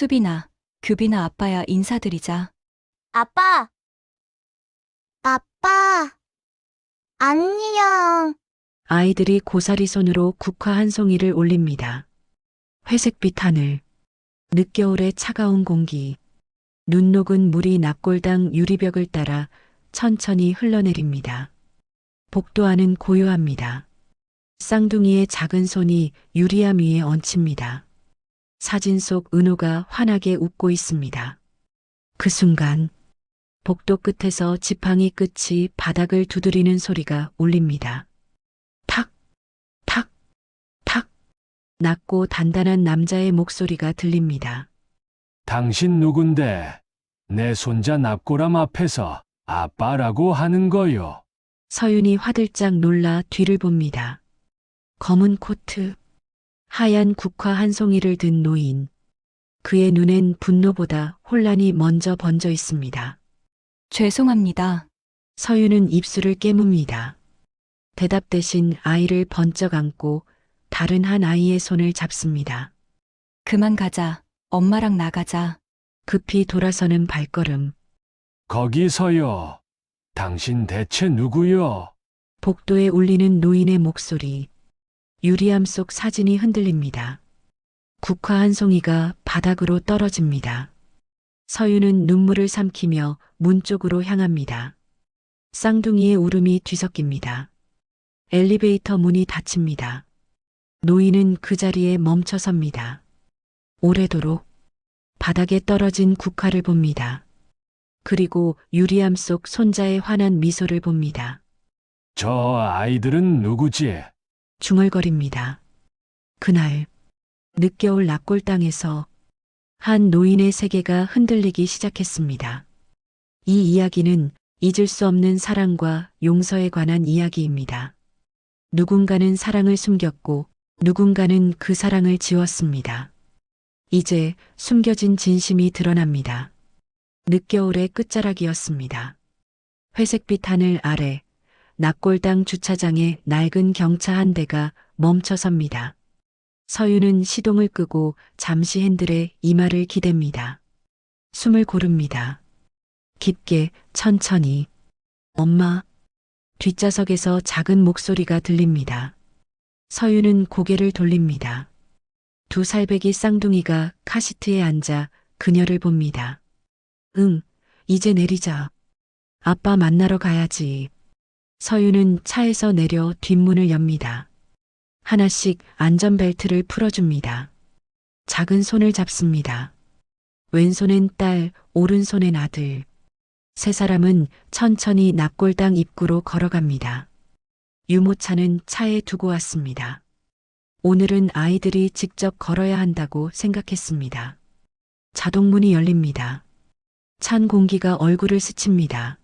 수빈아, 규빈아 아빠야 인사드리자. 아빠, 아빠, 안녕. 아이들이 고사리 손으로 국화 한 송이를 올립니다. 회색빛 하늘, 늦겨울의 차가운 공기, 눈 녹은 물이 납골당 유리벽을 따라 천천히 흘러내립니다. 복도 안은 고요합니다. 쌍둥이의 작은 손이 유리암 위에 얹힙니다. 사진 속 은호가 환하게 웃고 있습니다. 그 순간 복도 끝에서 지팡이 끝이 바닥을 두드리는 소리가 울립니다. 탁, 탁, 탁. 낮고 단단한 남자의 목소리가 들립니다. 당신 누군데? 내 손자 납골함 앞에서 아빠라고 하는 거요. 서윤이 화들짝 놀라 뒤를 봅니다. 검은 코트, 하얀 국화 한 송이를 든 노인. 그의 눈엔 분노보다 혼란이 먼저 번져 있습니다. 죄송합니다. 서윤은 입술을 깨뭅니다. 대답 대신 아이를 번쩍 안고 다른 한 아이의 손을 잡습니다. 그만 가자. 엄마랑 나가자. 급히 돌아서는 발걸음. 거기서요. 당신 대체 누구요? 복도에 울리는 노인의 목소리. 유리암 속 사진이 흔들립니다. 국화 한 송이가 바닥으로 떨어집니다. 서윤은 눈물을 삼키며 문 쪽으로 향합니다. 쌍둥이의 울음이 뒤섞입니다. 엘리베이터 문이 닫힙니다. 노인은 그 자리에 멈춰 섭니다. 오래도록 바닥에 떨어진 국화를 봅니다. 그리고 유리암 속 손자의 환한 미소를 봅니다. 저 아이들은 누구지? 중얼거립니다. 그날 늦겨울 납골 땅에서 한 노인의 세계가 흔들리기 시작했습니다. 이 이야기는 잊을 수 없는 사랑과 용서에 관한 이야기입니다. 누군가는 사랑을 숨겼고 누군가는 그 사랑을 지웠습니다. 이제 숨겨진 진심이 드러납니다. 늦겨울의 끝자락이었습니다. 회색빛 하늘 아래 납골당 주차장에 낡은 경차 한 대가 멈춰 섭니다. 서윤은 시동을 끄고 잠시 핸들에 이마를 기댑니다. 숨을 고릅니다. 깊게 천천히. 엄마. 뒷좌석에서 작은 목소리가 들립니다. 서윤은 고개를 돌립니다. 두 살배기 쌍둥이가 카시트에 앉아 그녀를 봅니다. 응, 이제 내리자. 아빠 만나러 가야지. 서윤은 차에서 내려 뒷문을 엽니다. 하나씩 안전벨트를 풀어줍니다. 작은 손을 잡습니다. 왼손엔 딸, 오른손엔 아들. 세 사람은 천천히 납골당 입구로 걸어갑니다. 유모차는 차에 두고 왔습니다. 오늘은 아이들이 직접 걸어야 한다고 생각했습니다. 자동문이 열립니다. 찬 공기가 얼굴을 스칩니다.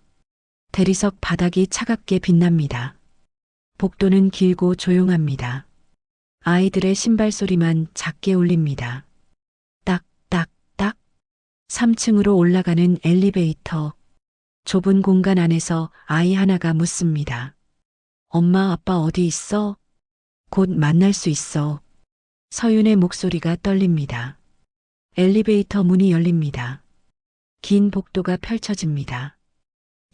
대리석 바닥이 차갑게 빛납니다. 복도는 길고 조용합니다. 아이들의 신발 소리만 작게 울립니다. 딱, 딱, 딱. 3층으로 올라가는 엘리베이터. 좁은 공간 안에서 아이 하나가 묻습니다. 엄마, 아빠 어디 있어? 곧 만날 수 있어. 서윤의 목소리가 떨립니다. 엘리베이터 문이 열립니다. 긴 복도가 펼쳐집니다.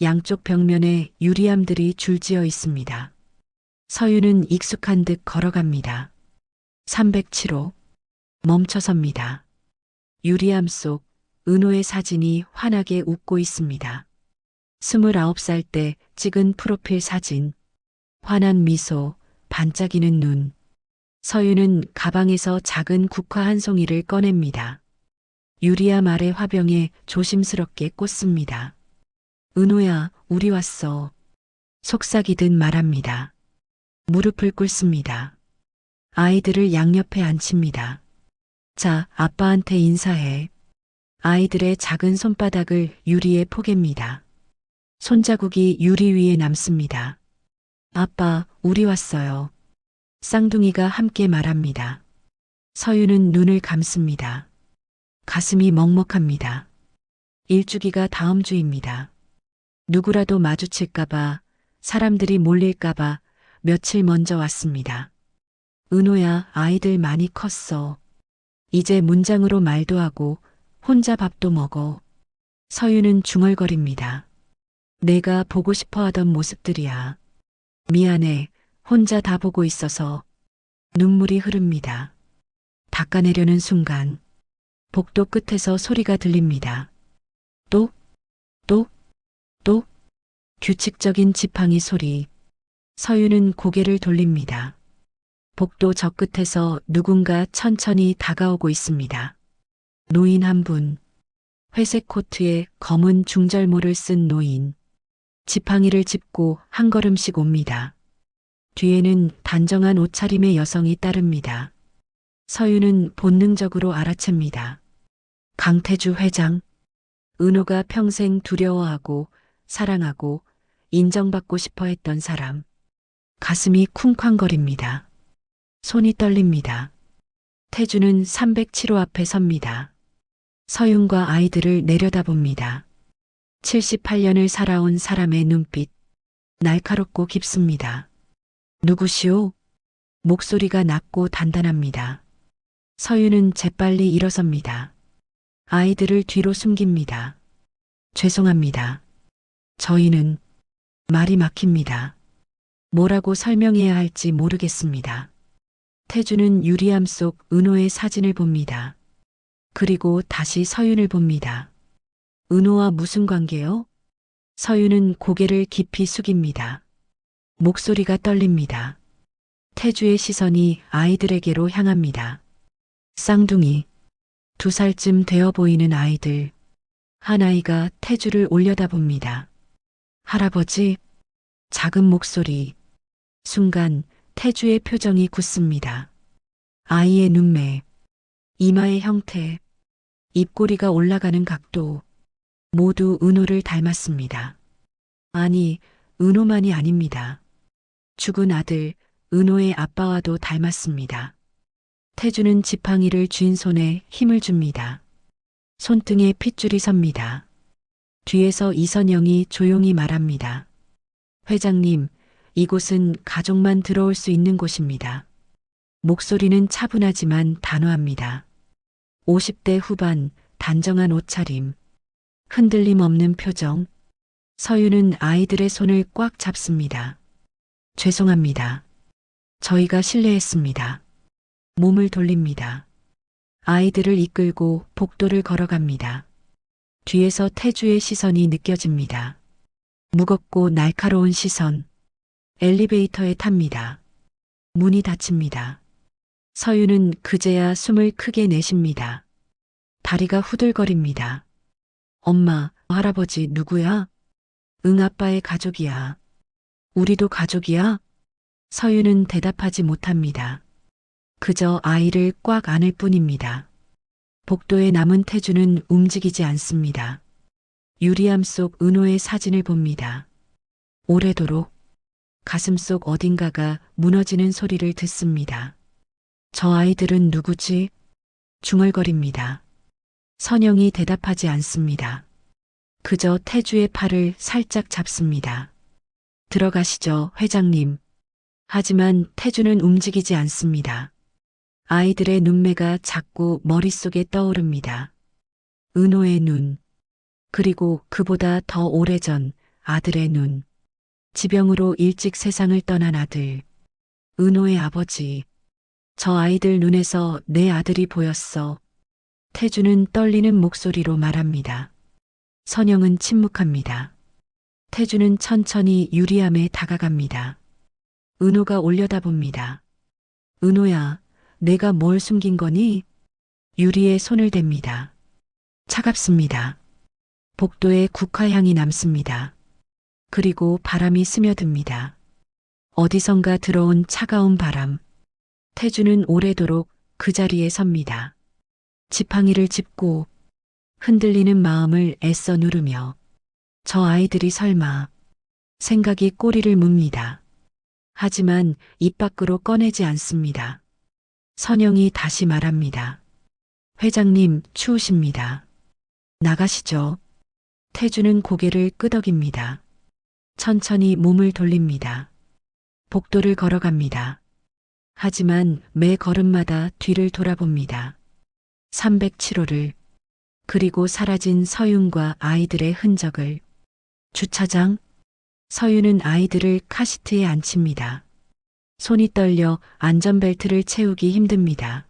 양쪽 벽면에 유리암들이 줄지어 있습니다. 서윤은 익숙한 듯 걸어갑니다. 307호. 멈춰섭니다. 유리암 속 은호의 사진이 환하게 웃고 있습니다. 29살 때 찍은 프로필 사진. 환한 미소, 반짝이는 눈. 서윤은 가방에서 작은 국화 한 송이를 꺼냅니다. 유리암 아래 화병에 조심스럽게 꽂습니다. 은호야, 우리 왔어. 속삭이듯 말합니다. 무릎을 꿇습니다. 아이들을 양옆에 앉힙니다. 자, 아빠한테 인사해. 아이들의 작은 손바닥을 유리에 포갭니다. 손자국이 유리 위에 남습니다. 아빠, 우리 왔어요. 쌍둥이가 함께 말합니다. 서윤은 눈을 감습니다. 가슴이 먹먹합니다. 일주기가 다음 주입니다. 누구라도 마주칠까봐, 사람들이 몰릴까봐 며칠 먼저 왔습니다. 은호야, 아이들 많이 컸어. 이제 문장으로 말도 하고 혼자 밥도 먹어. 서유는 중얼거립니다. 내가 보고 싶어 하던 모습들이야. 미안해. 혼자 다 보고 있어서. 눈물이 흐릅니다. 닦아내려는 순간 복도 끝에서 소리가 들립니다. 똑, 똑, 똑. 규칙적인 지팡이 소리. 서유는 고개를 돌립니다. 복도 저 끝에서 누군가 천천히 다가오고 있습니다. 노인 한 분. 회색 코트에 검은 중절모를 쓴 노인. 지팡이를 짚고 한 걸음씩 옵니다. 뒤에는 단정한 옷차림의 여성이 따릅니다. 서유는 본능적으로 알아챕니다. 강태주 회장. 은호가 평생 두려워하고 사랑하고 인정받고 싶어 했던 사람. 가슴이 쿵쾅거립니다. 손이 떨립니다. 태주는 307호 앞에 섭니다. 서윤과 아이들을 내려다봅니다. 78년을 살아온 사람의 눈빛. 날카롭고 깊습니다. 누구시오? 목소리가 낮고 단단합니다. 서윤은 재빨리 일어섭니다. 아이들을 뒤로 숨깁니다. 죄송합니다. 저희는 말이 막힙니다. 뭐라고 설명해야 할지 모르겠습니다. 태주는 유리함 속 은호의 사진을 봅니다. 그리고 다시 서윤을 봅니다. 은호와 무슨 관계요? 서윤은 고개를 깊이 숙입니다. 목소리가 떨립니다. 태주의 시선이 아이들에게로 향합니다. 쌍둥이. 2살쯤 되어 보이는 아이들. 한 아이가 태주를 올려다봅니다. 할아버지. 작은 목소리. 순간 태주의 표정이 굳습니다. 아이의 눈매, 이마의 형태, 입꼬리가 올라가는 각도, 모두 은호를 닮았습니다. 아니, 은호만이 아닙니다. 죽은 아들, 은호의 아빠와도 닮았습니다. 태주는 지팡이를 쥔 손에 힘을 줍니다. 손등에 핏줄이 섭니다. 뒤에서 이선영이 조용히 말합니다. 회장님, 이곳은 가족만 들어올 수 있는 곳입니다. 목소리는 차분하지만 단호합니다. 50대 후반, 단정한 옷차림, 흔들림 없는 표정. 서유는 아이들의 손을 꽉 잡습니다. 죄송합니다. 저희가 실례했습니다. 몸을 돌립니다. 아이들을 이끌고 복도를 걸어갑니다. 뒤에서 태주의 시선이 느껴집니다. 무겁고 날카로운 시선. 엘리베이터에 탑니다. 문이 닫힙니다. 서유는 그제야 숨을 크게 내쉽니다. 다리가 후들거립니다. 엄마, 할아버지 누구야? 응, 아빠의 가족이야. 우리도 가족이야? 서유는 대답하지 못합니다. 그저 아이를 꽉 안을 뿐입니다. 복도에 남은 태주는 움직이지 않습니다. 유리함 속 은호의 사진을 봅니다. 오래도록. 가슴속 어딘가가 무너지는 소리를 듣습니다. 저 아이들은 누구지? 중얼거립니다. 선영이 대답하지 않습니다. 그저 태주의 팔을 살짝 잡습니다. 들어가시죠, 회장님. 하지만 태주는 움직이지 않습니다. 아이들의 눈매가 자꾸 머릿속에 떠오릅니다. 은호의 눈. 그리고 그보다 더 오래전 아들의 눈. 지병으로 일찍 세상을 떠난 아들. 은호의 아버지. 저 아이들 눈에서 내 아들이 보였어. 태주는 떨리는 목소리로 말합니다. 선영은 침묵합니다. 태주는 천천히 유리함에 다가갑니다. 은호가 올려다봅니다. 은호야, 내가 뭘 숨긴 거니? 유리에 손을 댑니다. 차갑습니다. 복도에 국화향이 남습니다. 그리고 바람이 스며듭니다. 어디선가 들어온 차가운 바람. 태주는 오래도록 그 자리에 섭니다. 지팡이를 짚고 흔들리는 마음을 애써 누르며 저 아이들이 설마. 생각이 꼬리를 뭅니다. 하지만 입 밖으로 꺼내지 않습니다. 선영이 다시 말합니다. 회장님, 추우십니다. 나가시죠. 태주는 고개를 끄덕입니다. 천천히 몸을 돌립니다. 복도를 걸어갑니다. 하지만 매 걸음마다 뒤를 돌아봅니다. 307호를. 그리고 사라진 서윤과 아이들의 흔적을. 주차장. 서윤은 아이들을 카시트에 앉힙니다. 손이 떨려 안전벨트를 채우기 힘듭니다.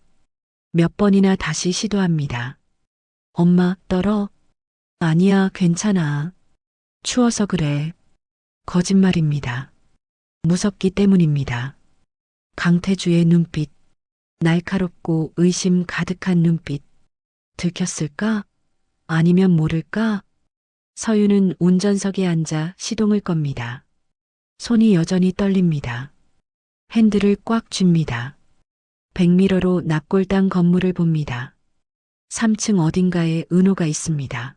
몇 번이나 다시 시도합니다. 엄마, 떨어? 아니야, 괜찮아. 추워서 그래. 거짓말입니다. 무섭기 때문입니다. 강태주의 눈빛. 날카롭고 의심 가득한 눈빛. 들켰을까? 아니면 모를까? 서윤은 운전석에 앉아 시동을 겁니다. 손이 여전히 떨립니다. 핸들을 꽉 쥡니다. 백미러로 납골당 건물을 봅니다. 3층 어딘가에 은호가 있습니다.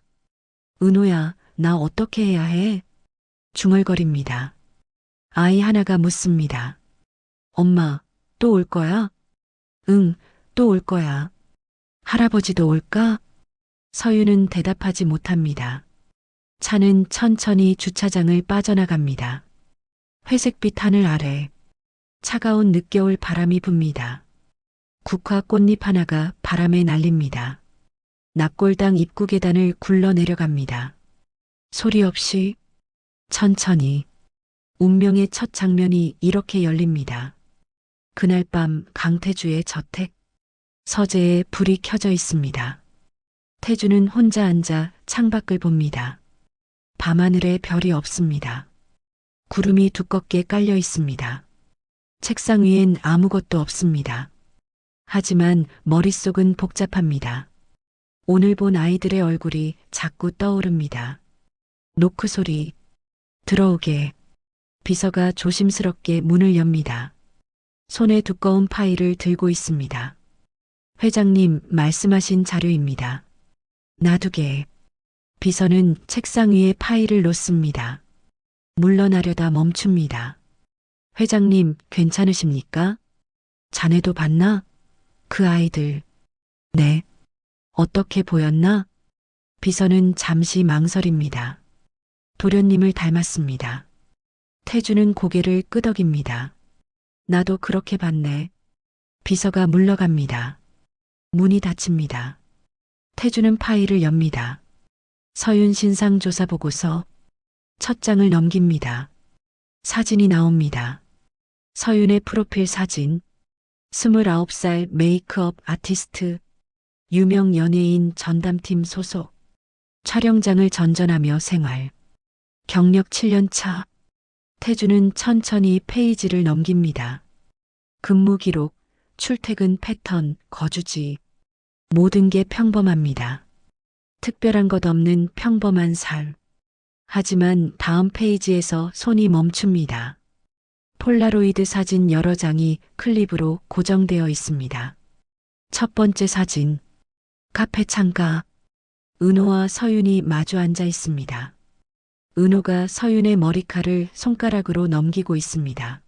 은호야, 나 어떻게 해야 해? 중얼거립니다. 아이 하나가 묻습니다. 엄마, 또 올 거야? 응, 또 올 거야. 할아버지도 올까? 서윤은 대답하지 못합니다. 차는 천천히 주차장을 빠져나갑니다. 회색빛 하늘 아래 차가운 늦겨울 바람이 붑니다. 국화 꽃잎 하나가 바람에 날립니다. 납골당 입구 계단을 굴러 내려갑니다. 소리 없이 천천히 운명의 첫 장면이 이렇게 열립니다. 그날 밤 강태주의 저택. 서재에 불이 켜져 있습니다. 태주는 혼자 앉아 창밖을 봅니다. 밤하늘에 별이 없습니다. 구름이 두껍게 깔려 있습니다. 책상 위엔 아무것도 없습니다. 하지만 머릿속은 복잡합니다. 오늘 본 아이들의 얼굴이 자꾸 떠오릅니다. 노크 소리. 들어오게. 비서가 조심스럽게 문을 엽니다. 손에 두꺼운 파일을 들고 있습니다. 회장님 말씀하신 자료입니다. 놔두게. 비서는 책상 위에 파일을 놓습니다. 물러나려다 멈춥니다. 회장님 괜찮으십니까? 자네도 봤나? 그 아이들. 네. 어떻게 보였나? 비서는 잠시 망설입니다. 도련님을 닮았습니다. 태주는 고개를 끄덕입니다. 나도 그렇게 봤네. 비서가 물러갑니다. 문이 닫힙니다. 태주는 파일을 엽니다. 서윤 신상조사 보고서 첫 장을 넘깁니다. 사진이 나옵니다. 서윤의 프로필 사진. 29살 메이크업 아티스트. 유명 연예인 전담팀 소속. 촬영장을 전전하며 생활. 경력 7년 차. 태주는 천천히 페이지를 넘깁니다. 근무 기록, 출퇴근 패턴, 거주지. 모든 게 평범합니다. 특별한 것 없는 평범한 삶. 하지만 다음 페이지에서 손이 멈춥니다. 폴라로이드 사진 여러 장이 클립으로 고정되어 있습니다. 첫 번째 사진. 카페 창가. 은호와 서윤이 마주 앉아 있습니다. 은호가 서윤의 머리칼을 손가락으로 넘기고 있습니다.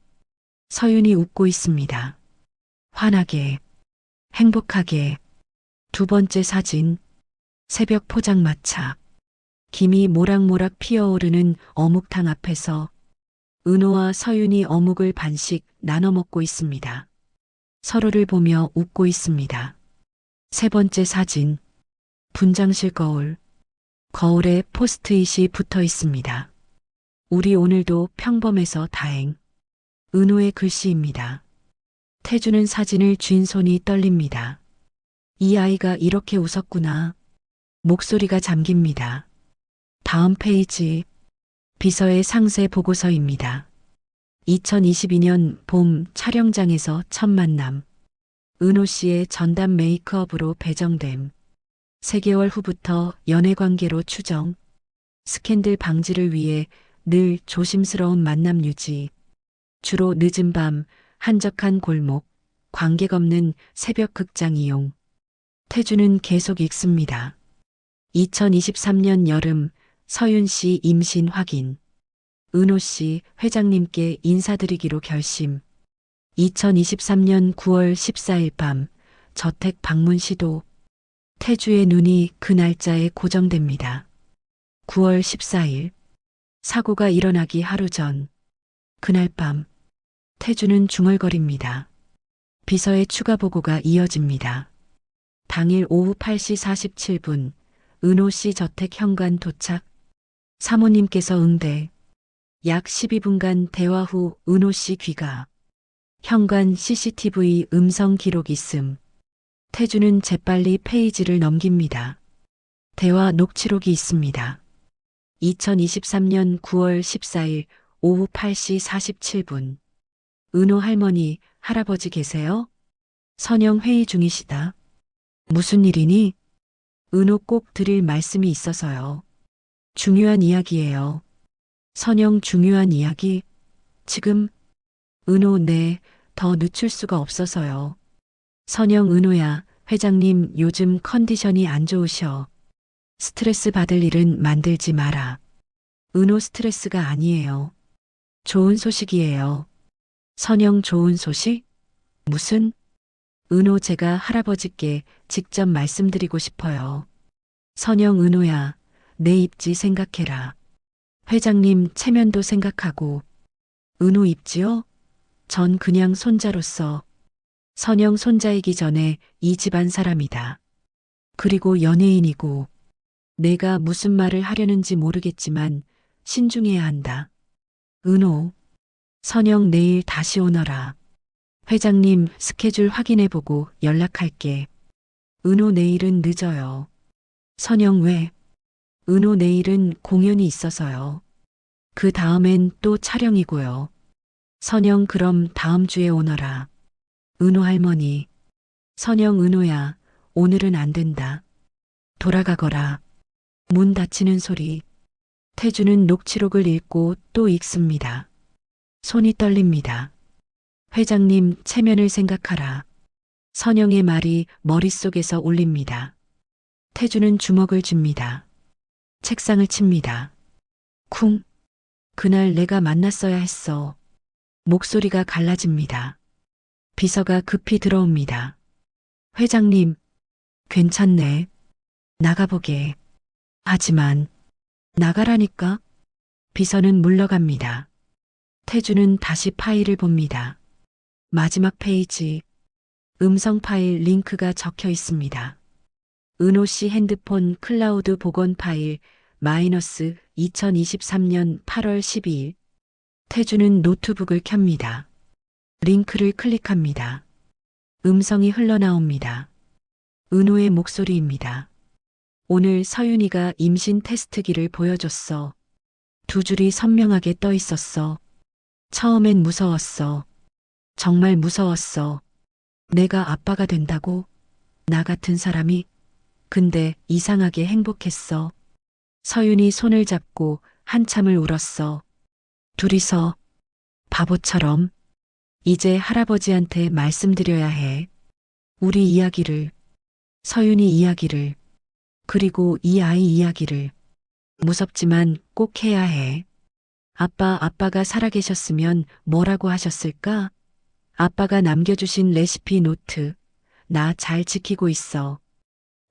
서윤이 웃고 있습니다. 환하게, 행복하게. 두 번째 사진. 새벽 포장마차. 김이 모락모락 피어오르는 어묵탕 앞에서 은호와 서윤이 어묵을 반씩 나눠 먹고 있습니다. 서로를 보며 웃고 있습니다. 세 번째 사진. 분장실 거울. 거울에 포스트잇이 붙어 있습니다. 우리 오늘도 평범해서 다행. 은호의 글씨입니다. 태주는 사진을 쥔 손이 떨립니다. 이 아이가 이렇게 웃었구나. 목소리가 잠깁니다. 다음 페이지. 비서의 상세 보고서입니다. 2022년 봄 촬영장에서 첫 만남. 은호 씨의 전담 메이크업으로 배정됨. 3개월 후부터 연애관계로 추정. 스캔들 방지를 위해 늘 조심스러운 만남 유지. 주로 늦은 밤, 한적한 골목, 관객 없는 새벽 극장 이용. 태주는 계속 읽습니다. 2023년 여름 서윤 씨 임신 확인. 은호 씨 회장님께 인사드리기로 결심. 2023년 9월 14일 밤 저택 방문 시도. 태주의 눈이 그 날짜에 고정됩니다. 9월 14일. 사고가 일어나기 하루 전. 그날 밤. 태주는 중얼거립니다. 비서의 추가 보고가 이어집니다. 당일 오후 8시 47분 은호 씨 저택 현관 도착. 사모님께서 응대. 약 12분간 대화 후 은호 씨 귀가. 현관 CCTV 음성 기록 있음. 태주는 재빨리 페이지를 넘깁니다. 대화 녹취록이 있습니다. 2023년 9월 14일 오후 8시 47분. 은호 할머니, 할아버지 계세요? 선영 회의 중이시다. 무슨 일이니? 은호 꼭 드릴 말씀이 있어서요. 중요한 이야기예요. 선영 중요한 이야기? 지금? 은호 네, 더 늦출 수가 없어서요. 선영 은호야, 회장님 요즘 컨디션이 안 좋으셔. 스트레스 받을 일은 만들지 마라. 은호 스트레스가 아니에요. 좋은 소식이에요. 선영 좋은 소식? 무슨? 은호 제가 할아버지께 직접 말씀드리고 싶어요. 선영 은호야, 내 입지 생각해라. 회장님 체면도 생각하고. 은호 입지요? 전 그냥 손자로서. 선영 손자이기 전에 이 집안 사람이다. 그리고 연예인이고. 내가 무슨 말을 하려는지 모르겠지만 신중해야 한다. 은호. 선영 내일 다시 오너라. 회장님 스케줄 확인해보고 연락할게. 은호 내일은 늦어요. 선영 왜? 은호 내일은 공연이 있어서요. 그 다음엔 또 촬영이고요. 선영 그럼 다음 주에 오너라. 은호 할머니. 선영 은호야, 오늘은 안 된다. 돌아가거라. 문 닫히는 소리. 태주는 녹취록을 읽고 또 읽습니다. 손이 떨립니다. 회장님 체면을 생각하라. 선영의 말이 머릿속에서 울립니다. 태주는 주먹을 줍니다. 책상을 칩니다. 쿵. 그날 내가 만났어야 했어. 목소리가 갈라집니다. 비서가 급히 들어옵니다. 회장님, 괜찮네. 나가보게. 하지만, 나가라니까. 비서는 물러갑니다. 태주는 다시 파일을 봅니다. 마지막 페이지. 음성 파일 링크가 적혀 있습니다. 은호 씨 핸드폰 클라우드 복원 파일 마이너스 2023년 8월 12일. 태주는 노트북을 켭니다. 링크를 클릭합니다. 음성이 흘러나옵니다. 은호의 목소리입니다. 오늘 서윤이가 임신 테스트기를 보여줬어. 두 줄이 선명하게 떠 있었어. 처음엔 무서웠어. 정말 무서웠어. 내가 아빠가 된다고? 나 같은 사람이? 근데 이상하게 행복했어. 서윤이 손을 잡고 한참을 울었어. 둘이서 바보처럼. 이제 할아버지한테 말씀드려야 해. 우리 이야기를. 서윤이 이야기를. 그리고 이 아이 이야기를. 무섭지만 꼭 해야 해. 아빠가 살아계셨으면 뭐라고 하셨을까? 아빠가 남겨주신 레시피 노트. 나 잘 지키고 있어.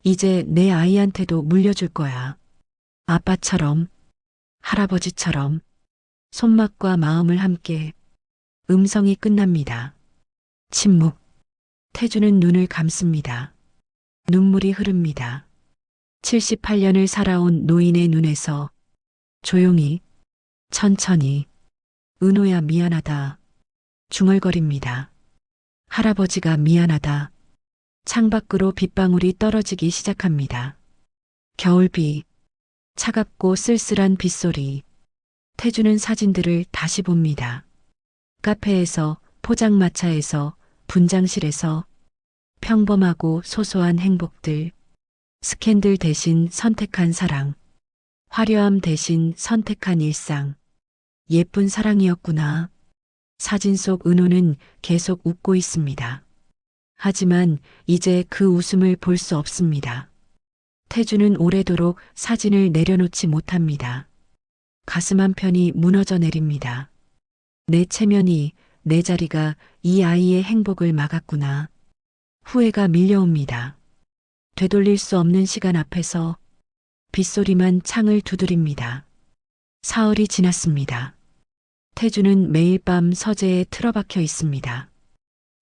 이제 내 아이한테도 물려줄 거야. 아빠처럼. 할아버지처럼. 손맛과 마음을 함께. 음성이 끝납니다. 침묵. 태주는 눈을 감습니다. 눈물이 흐릅니다. 78년을 살아온 노인의 눈에서 조용히, 천천히, 은호야 미안하다. 중얼거립니다. 할아버지가 미안하다. 창밖으로 빗방울이 떨어지기 시작합니다. 겨울비, 차갑고 쓸쓸한 빗소리. 태주는 사진들을 다시 봅니다. 카페에서, 포장마차에서, 분장실에서 평범하고 소소한 행복들. 스캔들 대신 선택한 사랑. 화려함 대신 선택한 일상. 예쁜 사랑이었구나. 사진 속 은호는 계속 웃고 있습니다. 하지만 이제 그 웃음을 볼 수 없습니다. 태주는 오래도록 사진을 내려놓지 못합니다. 가슴 한편이 무너져 내립니다. 내 체면이, 내 자리가 이 아이의 행복을 막았구나. 후회가 밀려옵니다. 되돌릴 수 없는 시간 앞에서 빗소리만 창을 두드립니다. 사흘이 지났습니다. 태주는 매일 밤 서재에 틀어박혀 있습니다.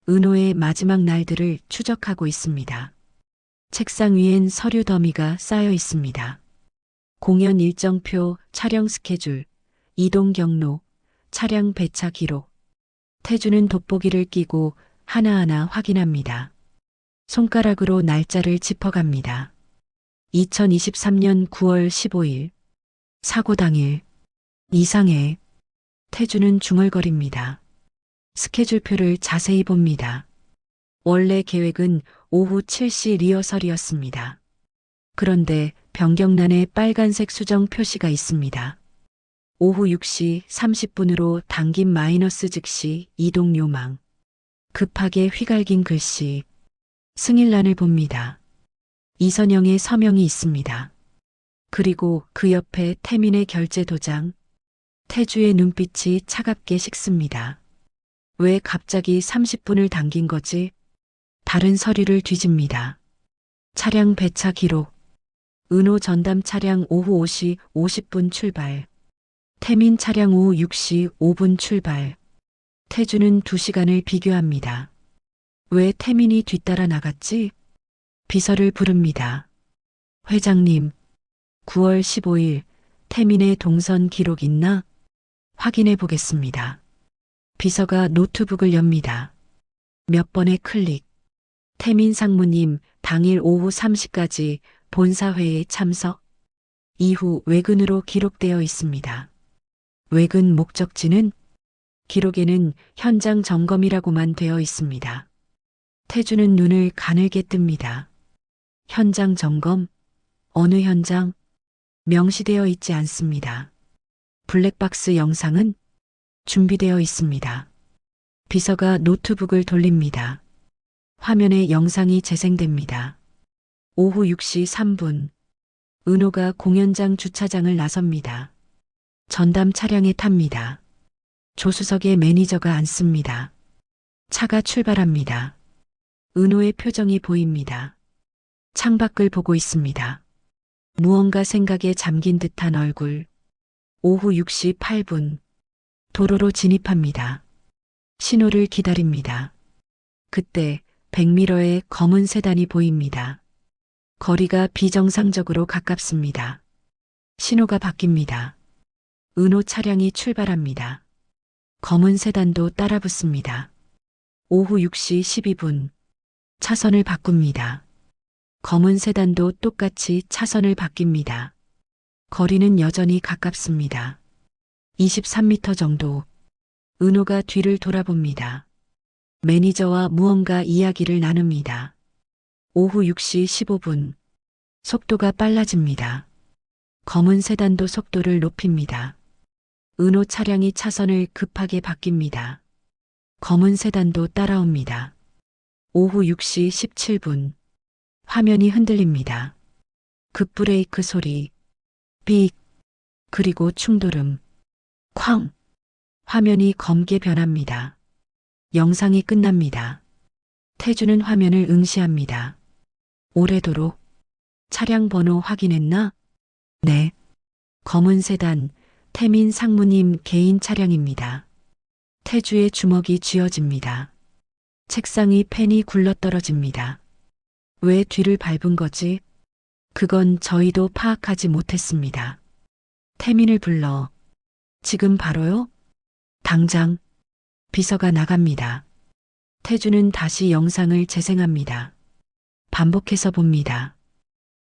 은호의 마지막 날들을 추적하고 있습니다. 책상 위엔 서류 더미가 쌓여 있습니다. 공연 일정표, 촬영 스케줄, 이동 경로, 차량 배차 기록. 태주는 돋보기를 끼고 하나하나 확인합니다. 손가락으로 날짜를 짚어갑니다. 2023년 9월 15일. 사고 당일. 이상해. 태주는 중얼거립니다. 스케줄표를 자세히 봅니다. 원래 계획은 오후 7시 리허설이었습니다. 그런데 변경란에 빨간색 수정 표시가 있습니다. 오후 6시 30분으로 당긴 마이너스 즉시 이동 요망. 급하게 휘갈긴 글씨. 승일란을 봅니다. 이선영의 서명이 있습니다. 그리고 그 옆에 태민의 결제 도장. 태주의 눈빛이 차갑게 식습니다. 왜 갑자기 30분을 당긴 거지? 다른 서류를 뒤집니다. 차량 배차 기록. 은호 전담 차량 오후 5시 50분 출발. 태민 차량 오후 6시 5분 출발. 태주는 2시간을 비교합니다. 왜 태민이 뒤따라 나갔지? 비서를 부릅니다. 회장님, 9월 15일 태민의 동선 기록 있나? 확인해 보겠습니다. 비서가 노트북을 엽니다. 몇 번의 클릭. 태민 상무님 당일 오후 3시까지 본사회에 참석. 이후 외근으로 기록되어 있습니다. 외근 목적지는? 기록에는 현장 점검이라고만 되어 있습니다. 태주는 눈을 가늘게 뜹니다. 현장 점검? 어느 현장? 명시되어 있지 않습니다. 블랙박스 영상은 준비되어 있습니다. 비서가 노트북을 돌립니다. 화면에 영상이 재생됩니다. 오후 6시 3분. 은호가 공연장 주차장을 나섭니다. 전담 차량에 탑니다. 조수석에 매니저가 앉습니다. 차가 출발합니다. 은호의 표정이 보입니다. 창밖을 보고 있습니다. 무언가 생각에 잠긴 듯한 얼굴. 오후 6시 8분. 도로로 진입합니다. 신호를 기다립니다. 그때 백미러에 검은 세단이 보입니다. 거리가 비정상적으로 가깝습니다. 신호가 바뀝니다. 은호 차량이 출발합니다. 검은 세단도 따라붙습니다. 오후 6시 12분. 차선을 바꿉니다. 검은 세단도 똑같이 차선을 바뀝니다. 거리는 여전히 가깝습니다. 23m 정도. 은호가 뒤를 돌아봅니다. 매니저와 무언가 이야기를 나눕니다. 오후 6시 15분. 속도가 빨라집니다. 검은 세단도 속도를 높입니다. 은호 차량이 차선을 급하게 바뀝니다. 검은 세단도 따라옵니다. 오후 6시 17분. 화면이 흔들립니다. 급브레이크 소리. 삑. 그리고 충돌음. 쾅. 화면이 검게 변합니다. 영상이 끝납니다. 태주는 화면을 응시합니다. 오래도록. 차량 번호 확인했나? 네. 검은 세단, 태민 상무님 개인 차량입니다. 태주의 주먹이 쥐어집니다. 책상이 펜이 굴러떨어집니다. 왜 뒤를 밟은 거지? 그건 저희도 파악하지 못했습니다. 태민을 불러. 지금 바로요? 당장. 비서가 나갑니다. 태주는 다시 영상을 재생합니다. 반복해서 봅니다.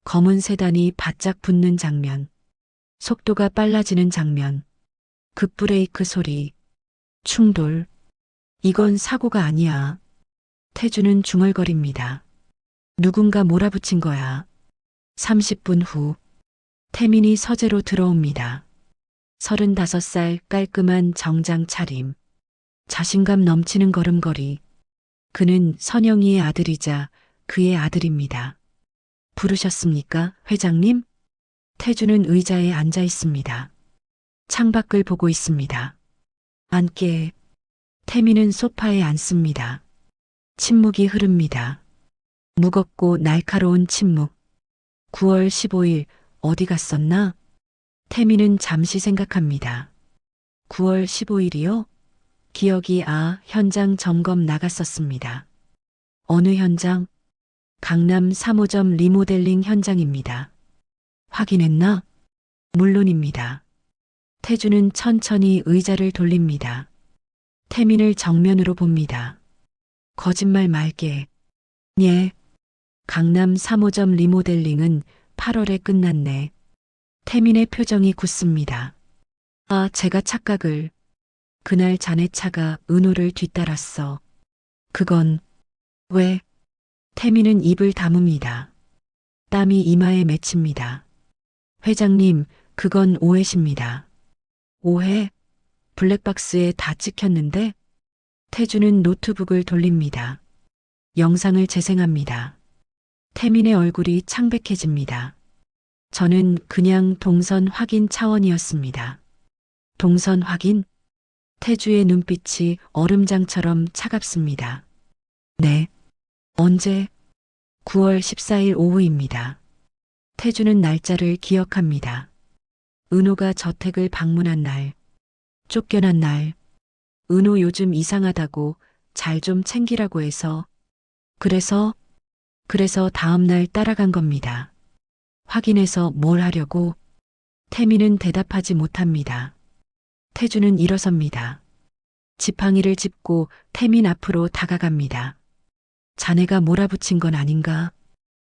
검은 세단이 바짝 붙는 장면. 속도가 빨라지는 장면. 급브레이크 소리. 충돌. 이건 사고가 아니야. 태주는 중얼거립니다. 누군가 몰아붙인 거야. 30분 후. 태민이 서재로 들어옵니다. 35살 깔끔한 정장 차림. 자신감 넘치는 걸음걸이. 그는 선영이의 아들이자 그의 아들입니다. 부르셨습니까, 회장님? 태주는 의자에 앉아 있습니다. 창밖을 보고 있습니다. 앉게. 태민은 소파에 앉습니다. 침묵이 흐릅니다. 무겁고 날카로운 침묵. 9월 15일 어디 갔었나? 태민은 잠시 생각합니다. 9월 15일이요? 기억이 현장 점검 나갔었습니다. 어느 현장? 강남 3호점 리모델링 현장입니다. 확인했나? 물론입니다. 태주는 천천히 의자를 돌립니다. 태민을 정면으로 봅니다. 거짓말 말게. 예. 강남 3호점 리모델링은 8월에 끝났네. 태민의 표정이 굳습니다. 아, 제가 착각을. 그날 자네 차가 은호를 뒤따랐어. 그건 왜? 태민은 입을 다뭅니다. 땀이 이마에 맺힙니다. 회장님, 그건 오해십니다. 오해? 블랙박스에 다 찍혔는데? 태주는 노트북을 돌립니다. 영상을 재생합니다. 태민의 얼굴이 창백해집니다. 저는 그냥 동선 확인 차원이었습니다. 동선 확인? 태주의 눈빛이 얼음장처럼 차갑습니다. 네. 언제? 9월 14일 오후입니다. 태주는 날짜를 기억합니다. 은호가 저택을 방문한 날, 쫓겨난 날, 은호 요즘 이상하다고 잘 좀 챙기라고 해서, 그래서 다음 날 따라간 겁니다. 확인해서 뭘 하려고? 태민은 대답하지 못합니다. 태주는 일어섭니다. 지팡이를 짚고 태민 앞으로 다가갑니다. 자네가 몰아붙인 건 아닌가?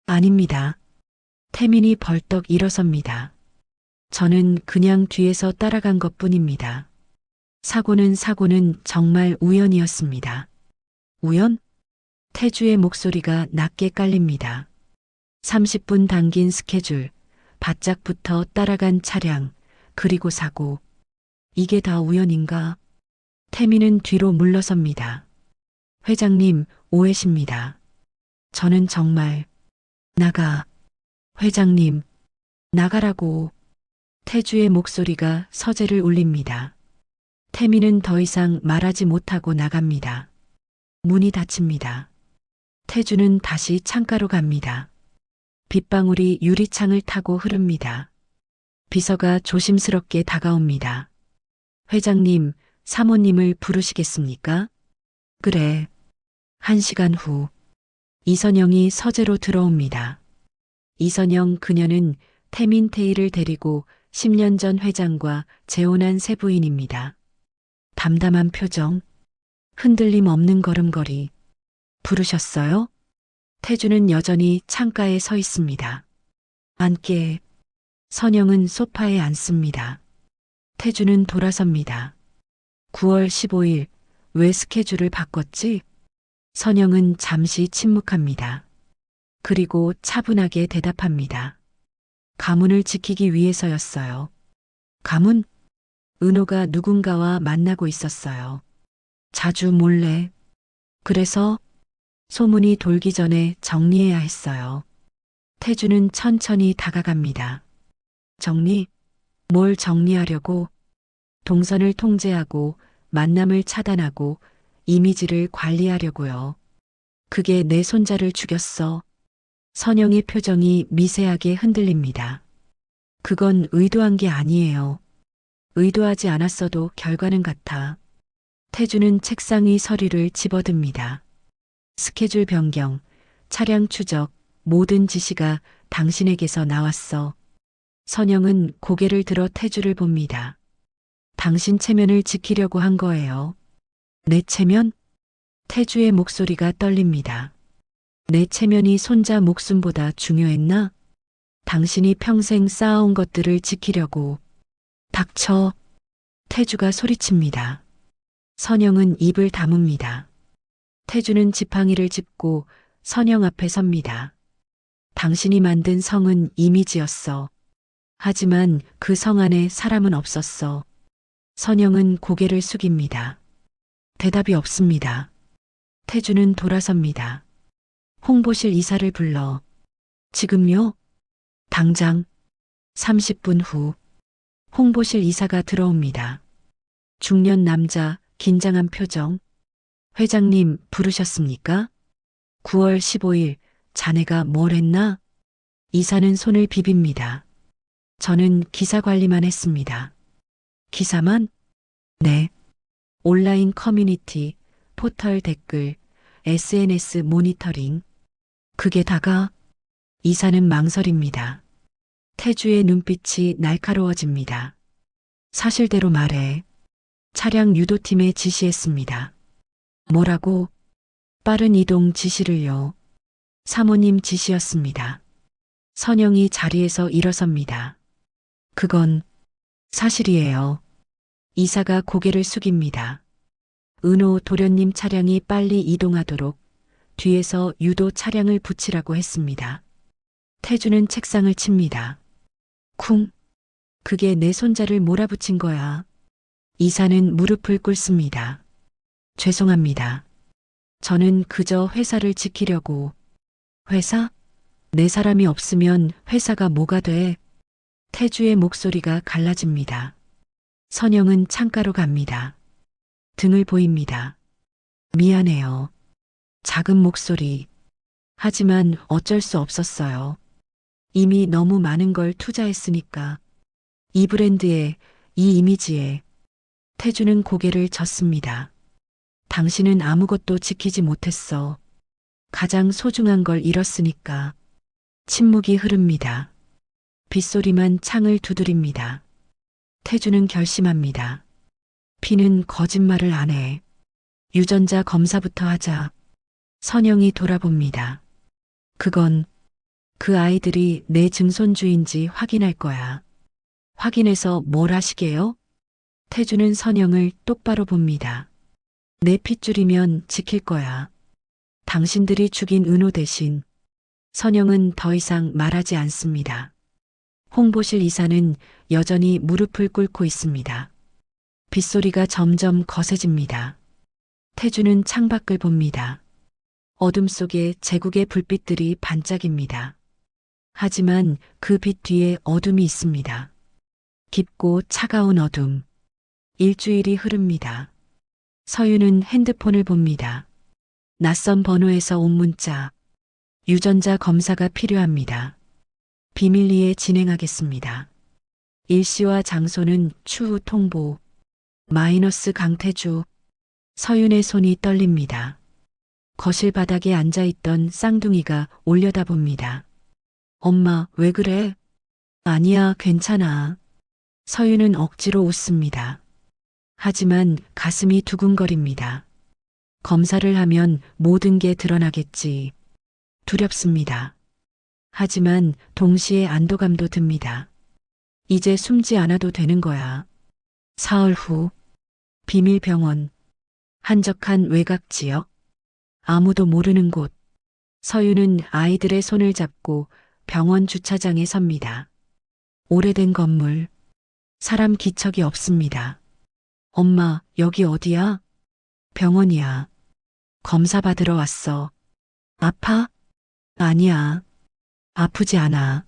아닙니다. 태민이 벌떡 일어섭니다. 저는 그냥 뒤에서 따라간 것뿐입니다. 사고는 정말 우연이었습니다. 우연? 태주의 목소리가 낮게 깔립니다. 30분 당긴 스케줄, 바짝부터 따라간 차량, 그리고 사고. 이게 다 우연인가? 태민은 뒤로 물러섭니다. 회장님, 오해십니다. 저는 정말 회장님, 나가라고. 태주의 목소리가 서재를 울립니다. 태민은 더 이상 말하지 못하고 나갑니다. 문이 닫힙니다. 태주는 다시 창가로 갑니다. 빗방울이 유리창을 타고 흐릅니다. 비서가 조심스럽게 다가옵니다. 회장님, 사모님을 부르시겠습니까? 그래. 1시간 후, 이선영이 서재로 들어옵니다. 이선영 그녀는 태민 태희를 데리고 10년 전 회장과 재혼한 새 부인입니다. 담담한 표정, 흔들림 없는 걸음걸이. 부르셨어요? 태주는 여전히 창가에 서 있습니다. 앉게. 선영은 소파에 앉습니다. 태주는 돌아섭니다. 9월 15일, 왜 스케줄을 바꿨지? 선영은 잠시 침묵합니다. 그리고 차분하게 대답합니다. 가문을 지키기 위해서였어요. 가문? 은호가 누군가와 만나고 있었어요. 자주 몰래. 그래서 소문이 돌기 전에 정리해야 했어요. 태주는 천천히 다가갑니다. 정리? 뭘 정리하려고? 동선을 통제하고 만남을 차단하고 이미지를 관리하려고요. 그게 내 손자를 죽였어. 선영의 표정이 미세하게 흔들립니다. 그건 의도한 게 아니에요. 의도하지 않았어도 결과는 같아. 태주는 책상 위 서류를 집어듭니다. 스케줄 변경, 차량 추적, 모든 지시가 당신에게서 나왔어. 선영은 고개를 들어 태주를 봅니다. 당신 체면을 지키려고 한 거예요. 내 체면? 태주의 목소리가 떨립니다. 내 체면이 손자 목숨보다 중요했나? 당신이 평생 쌓아온 것들을 지키려고. 닥쳐. 태주가 소리칩니다. 선영은 입을 다뭅니다. 태주는 지팡이를 짚고 선영 앞에 섭니다. 당신이 만든 성은 이미지였어. 하지만 그 성 안에 사람은 없었어. 선영은 고개를 숙입니다. 대답이 없습니다. 태주는 돌아섭니다. 홍보실 이사를 불러. 지금요? 당장. 30분 후 홍보실 이사가 들어옵니다. 중년 남자, 긴장한 표정. 회장님 부르셨습니까? 9월 15일 자네가 뭘 했나? 이사는 손을 비빕니다. 저는 기사 관리만 했습니다. 기사만? 네. 온라인 커뮤니티, 포털 댓글, SNS 모니터링. 그게 다가 이사는 망설입니다. 태주의 눈빛이 날카로워집니다. 사실대로 말해. 차량 유도팀에 지시했습니다. 뭐라고? 빠른 이동 지시를요. 사모님 지시였습니다. 선영이 자리에서 일어섭니다. 그건 사실이에요. 이사가 고개를 숙입니다. 은호 도련님 차량이 빨리 이동하도록 뒤에서 유도 차량을 붙이라고 했습니다. 태주는 책상을 칩니다. 쿵. 그게 내 손자를 몰아붙인 거야. 이사는 무릎을 꿇습니다. 죄송합니다. 저는 그저 회사를 지키려고. 회사? 내 사람이 없으면 회사가 뭐가 돼? 태주의 목소리가 갈라집니다. 선영은 창가로 갑니다. 등을 보입니다. 미안해요. 작은 목소리. 하지만 어쩔 수 없었어요. 이미 너무 많은 걸 투자했으니까. 이 브랜드에, 이 이미지에. 태주는 고개를 젓습니다. 당신은 아무것도 지키지 못했어. 가장 소중한 걸 잃었으니까. 침묵이 흐릅니다. 빗소리만 창을 두드립니다. 태주는 결심합니다. 피는 거짓말을 안 해. 유전자 검사부터 하자. 선영이 돌아봅니다. 그건 그 아이들이 내 증손주인지 확인할 거야. 확인해서 뭘 하시게요? 태주는 선영을 똑바로 봅니다. 내 핏줄이면 지킬 거야. 당신들이 죽인 은호 대신. 선영은 더 이상 말하지 않습니다. 홍보실 이사는 여전히 무릎을 꿇고 있습니다. 빗소리가 점점 거세집니다. 태주는 창밖을 봅니다. 어둠 속에 제국의 불빛들이 반짝입니다. 하지만 그 빛 뒤에 어둠이 있습니다. 깊고 차가운 어둠. 일주일이 흐릅니다. 서유는 핸드폰을 봅니다. 낯선 번호에서 온 문자. 유전자 검사가 필요합니다. 비밀리에 진행하겠습니다. 일시와 장소는 추후 통보. 마이너스 강태주. 서윤의 손이 떨립니다. 거실 바닥에 앉아있던 쌍둥이가 올려다봅니다. 엄마, 왜 그래? 아니야, 괜찮아. 서윤은 억지로 웃습니다. 하지만 가슴이 두근거립니다. 검사를 하면 모든 게 드러나겠지. 두렵습니다. 하지만 동시에 안도감도 듭니다. 이제 숨지 않아도 되는 거야. 사흘 후, 비밀병원, 한적한 외곽 지역, 아무도 모르는 곳. 서유는 아이들의 손을 잡고 병원 주차장에 섭니다. 오래된 건물, 사람 기척이 없습니다. 엄마, 여기 어디야? 병원이야. 검사 받으러 왔어. 아파? 아니야. 아프지 않아.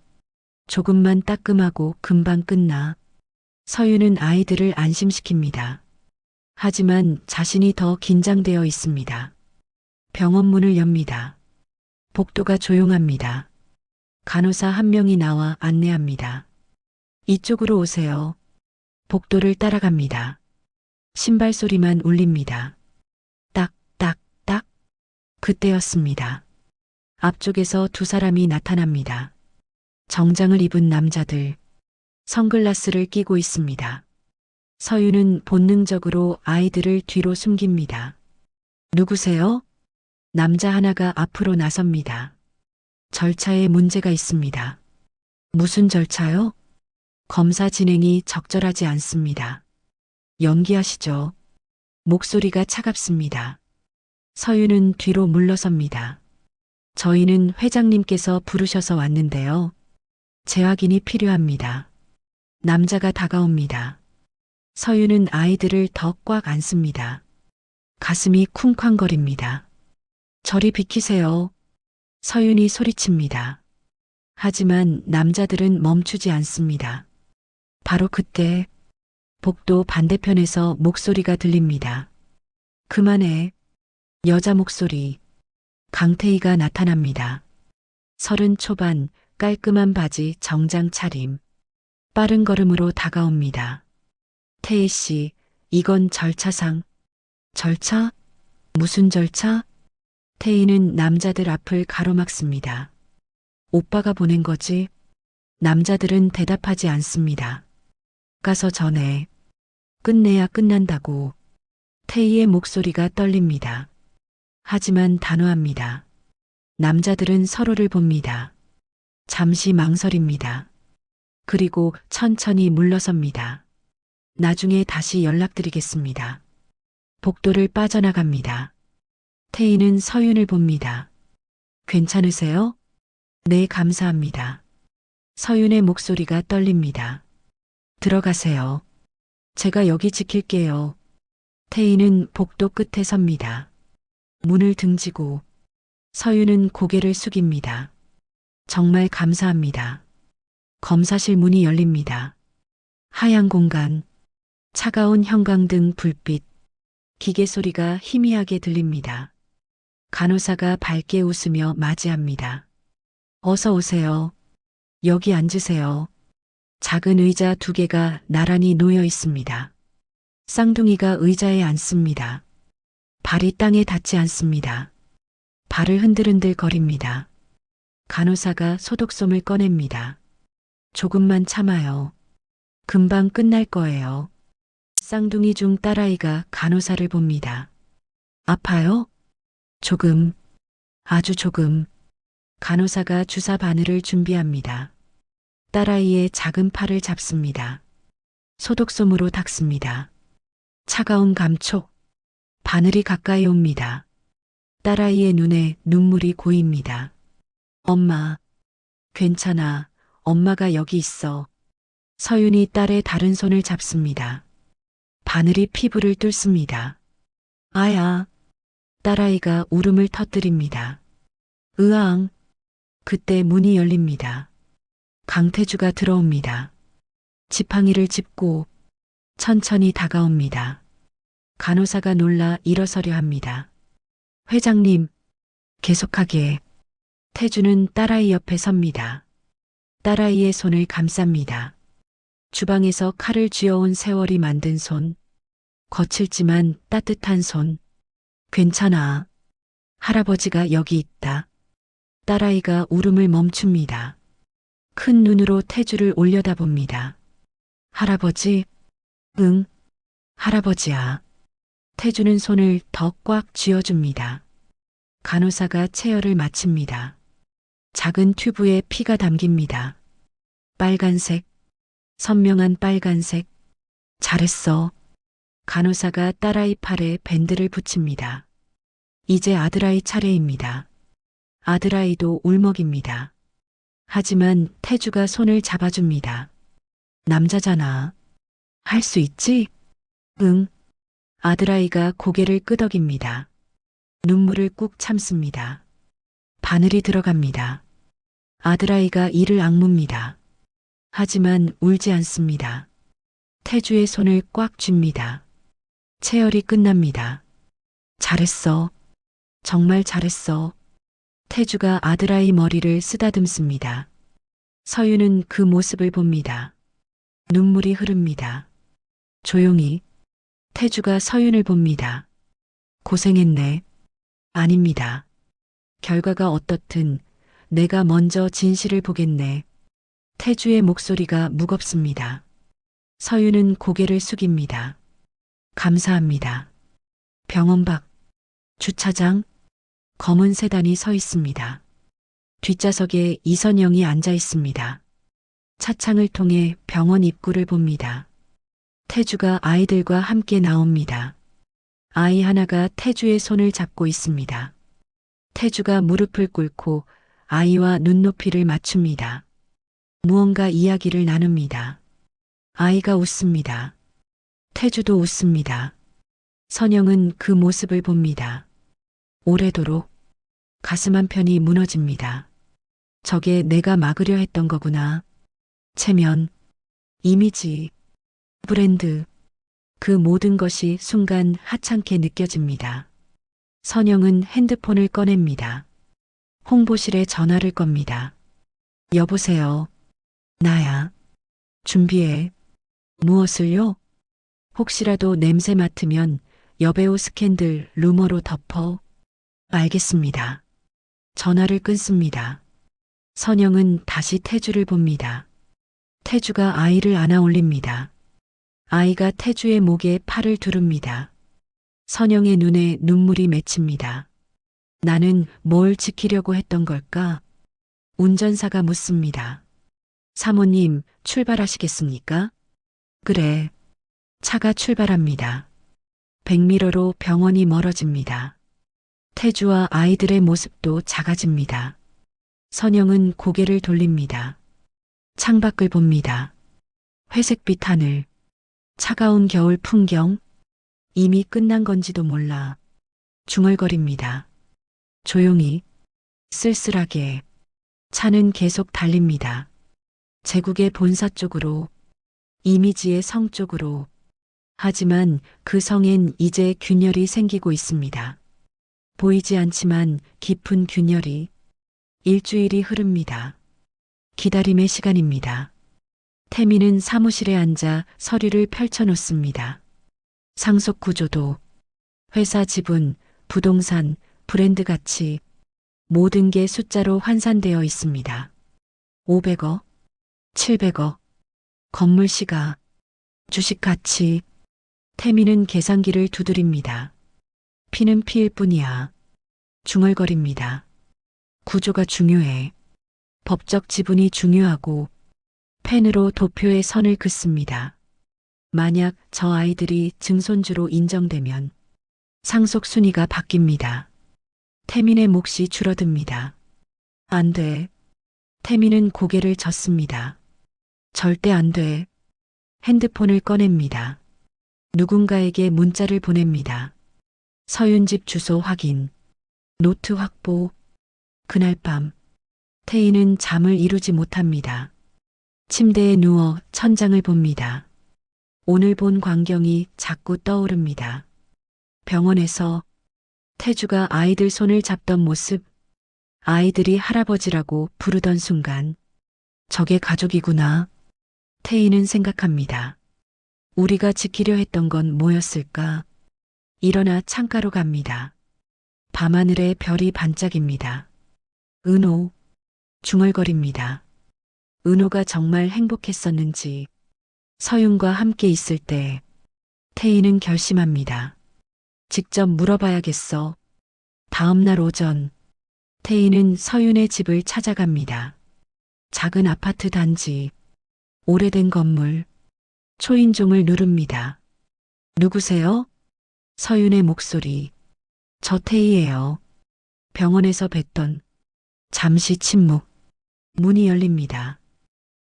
조금만 따끔하고 금방 끝나. 서유는 아이들을 안심시킵니다. 하지만 자신이 더 긴장되어 있습니다. 병원 문을 엽니다. 복도가 조용합니다. 간호사 한 명이 나와 안내합니다. 이쪽으로 오세요. 복도를 따라갑니다. 신발 소리만 울립니다. 딱, 딱, 딱. 그때였습니다. 앞쪽에서 두 사람이 나타납니다. 정장을 입은 남자들. 선글라스를 끼고 있습니다. 서유는 본능적으로 아이들을 뒤로 숨깁니다. 누구세요? 남자 하나가 앞으로 나섭니다. 절차에 문제가 있습니다. 무슨 절차요? 검사 진행이 적절하지 않습니다. 연기하시죠. 목소리가 차갑습니다. 서유는 뒤로 물러섭니다. 저희는 회장님께서 부르셔서 왔는데요. 재확인이 필요합니다. 남자가 다가옵니다. 서유는 아이들을 더 꽉 안습니다. 가슴이 쿵쾅거립니다. 저리 비키세요. 서윤이 소리칩니다. 하지만 남자들은 멈추지 않습니다. 바로 그때 복도 반대편에서 목소리가 들립니다. 그만해. 여자 목소리. 강태희가 나타납니다. 30 초반, 깔끔한 바지, 정장 차림. 빠른 걸음으로 다가옵니다. 태희 씨, 이건 절차상. 절차? 무슨 절차? 태희는 남자들 앞을 가로막습니다. 오빠가 보낸 거지? 남자들은 대답하지 않습니다. 가서 전해. 끝내야 끝난다고. 태희의 목소리가 떨립니다. 하지만 단호합니다. 남자들은 서로를 봅니다. 잠시 망설입니다. 그리고 천천히 물러섭니다. 나중에 다시 연락드리겠습니다. 복도를 빠져나갑니다. 태희는 서윤을 봅니다. 괜찮으세요? 네, 감사합니다. 서윤의 목소리가 떨립니다. 들어가세요. 제가 여기 지킬게요. 태희는 복도 끝에 섭니다. 문을 등지고 서윤은 고개를 숙입니다. 정말 감사합니다. 검사실 문이 열립니다. 하얀 공간, 차가운 형광등 불빛, 기계 소리가 희미하게 들립니다. 간호사가 밝게 웃으며 맞이합니다. 어서 오세요. 여기 앉으세요. 작은 의자 2개가 나란히 놓여 있습니다. 쌍둥이가 의자에 앉습니다. 발이 땅에 닿지 않습니다. 발을 흔들흔들 거립니다. 간호사가 소독솜을 꺼냅니다. 조금만 참아요. 금방 끝날 거예요. 쌍둥이 중 딸아이가 간호사를 봅니다. 아파요? 조금, 아주 조금. 간호사가 주사 바늘을 준비합니다. 딸아이의 작은 팔을 잡습니다. 소독솜으로 닦습니다. 차가운 감촉. 바늘이 가까이 옵니다. 딸아이의 눈에 눈물이 고입니다. 엄마, 괜찮아. 엄마가 여기 있어. 서윤이 딸의 다른 손을 잡습니다. 바늘이 피부를 뚫습니다. 아야. 딸아이가 울음을 터뜨립니다. 으앙. 그때 문이 열립니다. 강태주가 들어옵니다. 지팡이를 짚고 천천히 다가옵니다. 간호사가 놀라 일어서려 합니다. 회장님, 계속하게. 태주는 딸아이 옆에 섭니다. 딸아이의 손을 감쌉니다. 주방에서 칼을 쥐어온 세월이 만든 손. 거칠지만 따뜻한 손. 괜찮아. 할아버지가 여기 있다. 딸아이가 울음을 멈춥니다. 큰 눈으로 태주를 올려다봅니다. 할아버지? 응, 할아버지야. 태주는 손을 더 꽉 쥐어줍니다. 간호사가 체열을 마칩니다. 작은 튜브에 피가 담깁니다. 빨간색, 선명한 빨간색. 잘했어. 간호사가 딸아이 팔에 밴드를 붙입니다. 이제 아들아이 차례입니다. 아들아이도 울먹입니다. 하지만 태주가 손을 잡아줍니다. 남자잖아. 할 수 있지? 응. 아들아이가 고개를 끄덕입니다. 눈물을 꾹 참습니다. 바늘이 들어갑니다. 아들아이가 이를 악뭅니다. 하지만 울지 않습니다. 태주의 손을 꽉 쥡니다. 체열이 끝납니다. 잘했어. 정말 잘했어. 태주가 아들아이 머리를 쓰다듬습니다. 서윤은 그 모습을 봅니다. 눈물이 흐릅니다. 조용히. 태주가 서윤을 봅니다. 고생했네. 아닙니다. 결과가 어떻든 내가 먼저 진실을 보겠네. 태주의 목소리가 무겁습니다. 서윤은 고개를 숙입니다. 감사합니다. 병원 밖, 주차장, 검은 세단이 서 있습니다. 뒷좌석에 이선영이 앉아 있습니다. 차창을 통해 병원 입구를 봅니다. 태주가 아이들과 함께 나옵니다. 아이 하나가 태주의 손을 잡고 있습니다. 태주가 무릎을 꿇고 아이와 눈높이를 맞춥니다. 무언가 이야기를 나눕니다. 아이가 웃습니다. 태주도 웃습니다. 선영은 그 모습을 봅니다. 오래도록 가슴 한편이 무너집니다. 저게 내가 막으려 했던 거구나. 체면, 이미지, 브랜드, 그 모든 것이 순간 하찮게 느껴집니다. 선영은 핸드폰을 꺼냅니다. 홍보실에 전화를 겁니다. 여보세요. 나야. 준비해. 무엇을요? 혹시라도 냄새 맡으면 여배우 스캔들 루머로 덮어. 알겠습니다. 전화를 끊습니다. 선영은 다시 태주를 봅니다. 태주가 아이를 안아 올립니다. 아이가 태주의 목에 팔을 두릅니다. 선영의 눈에 눈물이 맺힙니다. 나는 뭘 지키려고 했던 걸까? 운전사가 묻습니다. 사모님, 출발하시겠습니까? 그래. 차가 출발합니다. 백미러로 병원이 멀어집니다. 태주와 아이들의 모습도 작아집니다. 선영은 고개를 돌립니다. 창밖을 봅니다. 회색빛 하늘, 차가운 겨울 풍경, 이미 끝난 건지도 몰라. 중얼거립니다. 조용히, 쓸쓸하게, 차는 계속 달립니다. 제국의 본사 쪽으로, 이미지의 성 쪽으로. 하지만 그 성엔 이제 균열이 생기고 있습니다. 보이지 않지만 깊은 균열이. 일주일이 흐릅니다. 기다림의 시간입니다. 태미는 사무실에 앉아 서류를 펼쳐놓습니다. 상속 구조도, 회사 지분, 부동산, 브랜드 가치, 모든 게 숫자로 환산되어 있습니다. 500억, 700억, 건물 시가, 주식 가치. 태미는 계산기를 두드립니다. 피는 피일 뿐이야. 중얼거립니다. 구조가 중요해. 법적 지분이 중요하고. 펜으로 도표에 선을 긋습니다. 만약 저 아이들이 증손주로 인정되면 상속 순위가 바뀝니다. 태민의 몫이 줄어듭니다. 안 돼. 태민은 고개를 젓습니다. 절대 안 돼. 핸드폰을 꺼냅니다. 누군가에게 문자를 보냅니다. 서윤 집 주소 확인. 노트 확보. 그날 밤 태희는 잠을 이루지 못합니다. 침대에 누워 천장을 봅니다. 오늘 본 광경이 자꾸 떠오릅니다. 병원에서 태주가 아이들 손을 잡던 모습, 아이들이 할아버지라고 부르던 순간, 저게 가족이구나. 태희는 생각합니다. 우리가 지키려 했던 건 뭐였을까? 일어나 창가로 갑니다. 밤하늘에 별이 반짝입니다. 은호, 중얼거립니다. 은호가 정말 행복했었는지, 서윤과 함께 있을 때, 태희는 결심합니다. 직접 물어봐야겠어. 다음 날 오전, 태희는 서윤의 집을 찾아갑니다. 작은 아파트 단지, 오래된 건물, 초인종을 누릅니다. 누구세요? 서윤의 목소리. 저 태희예요. 병원에서 뵀던. 잠시 침묵. 문이 열립니다.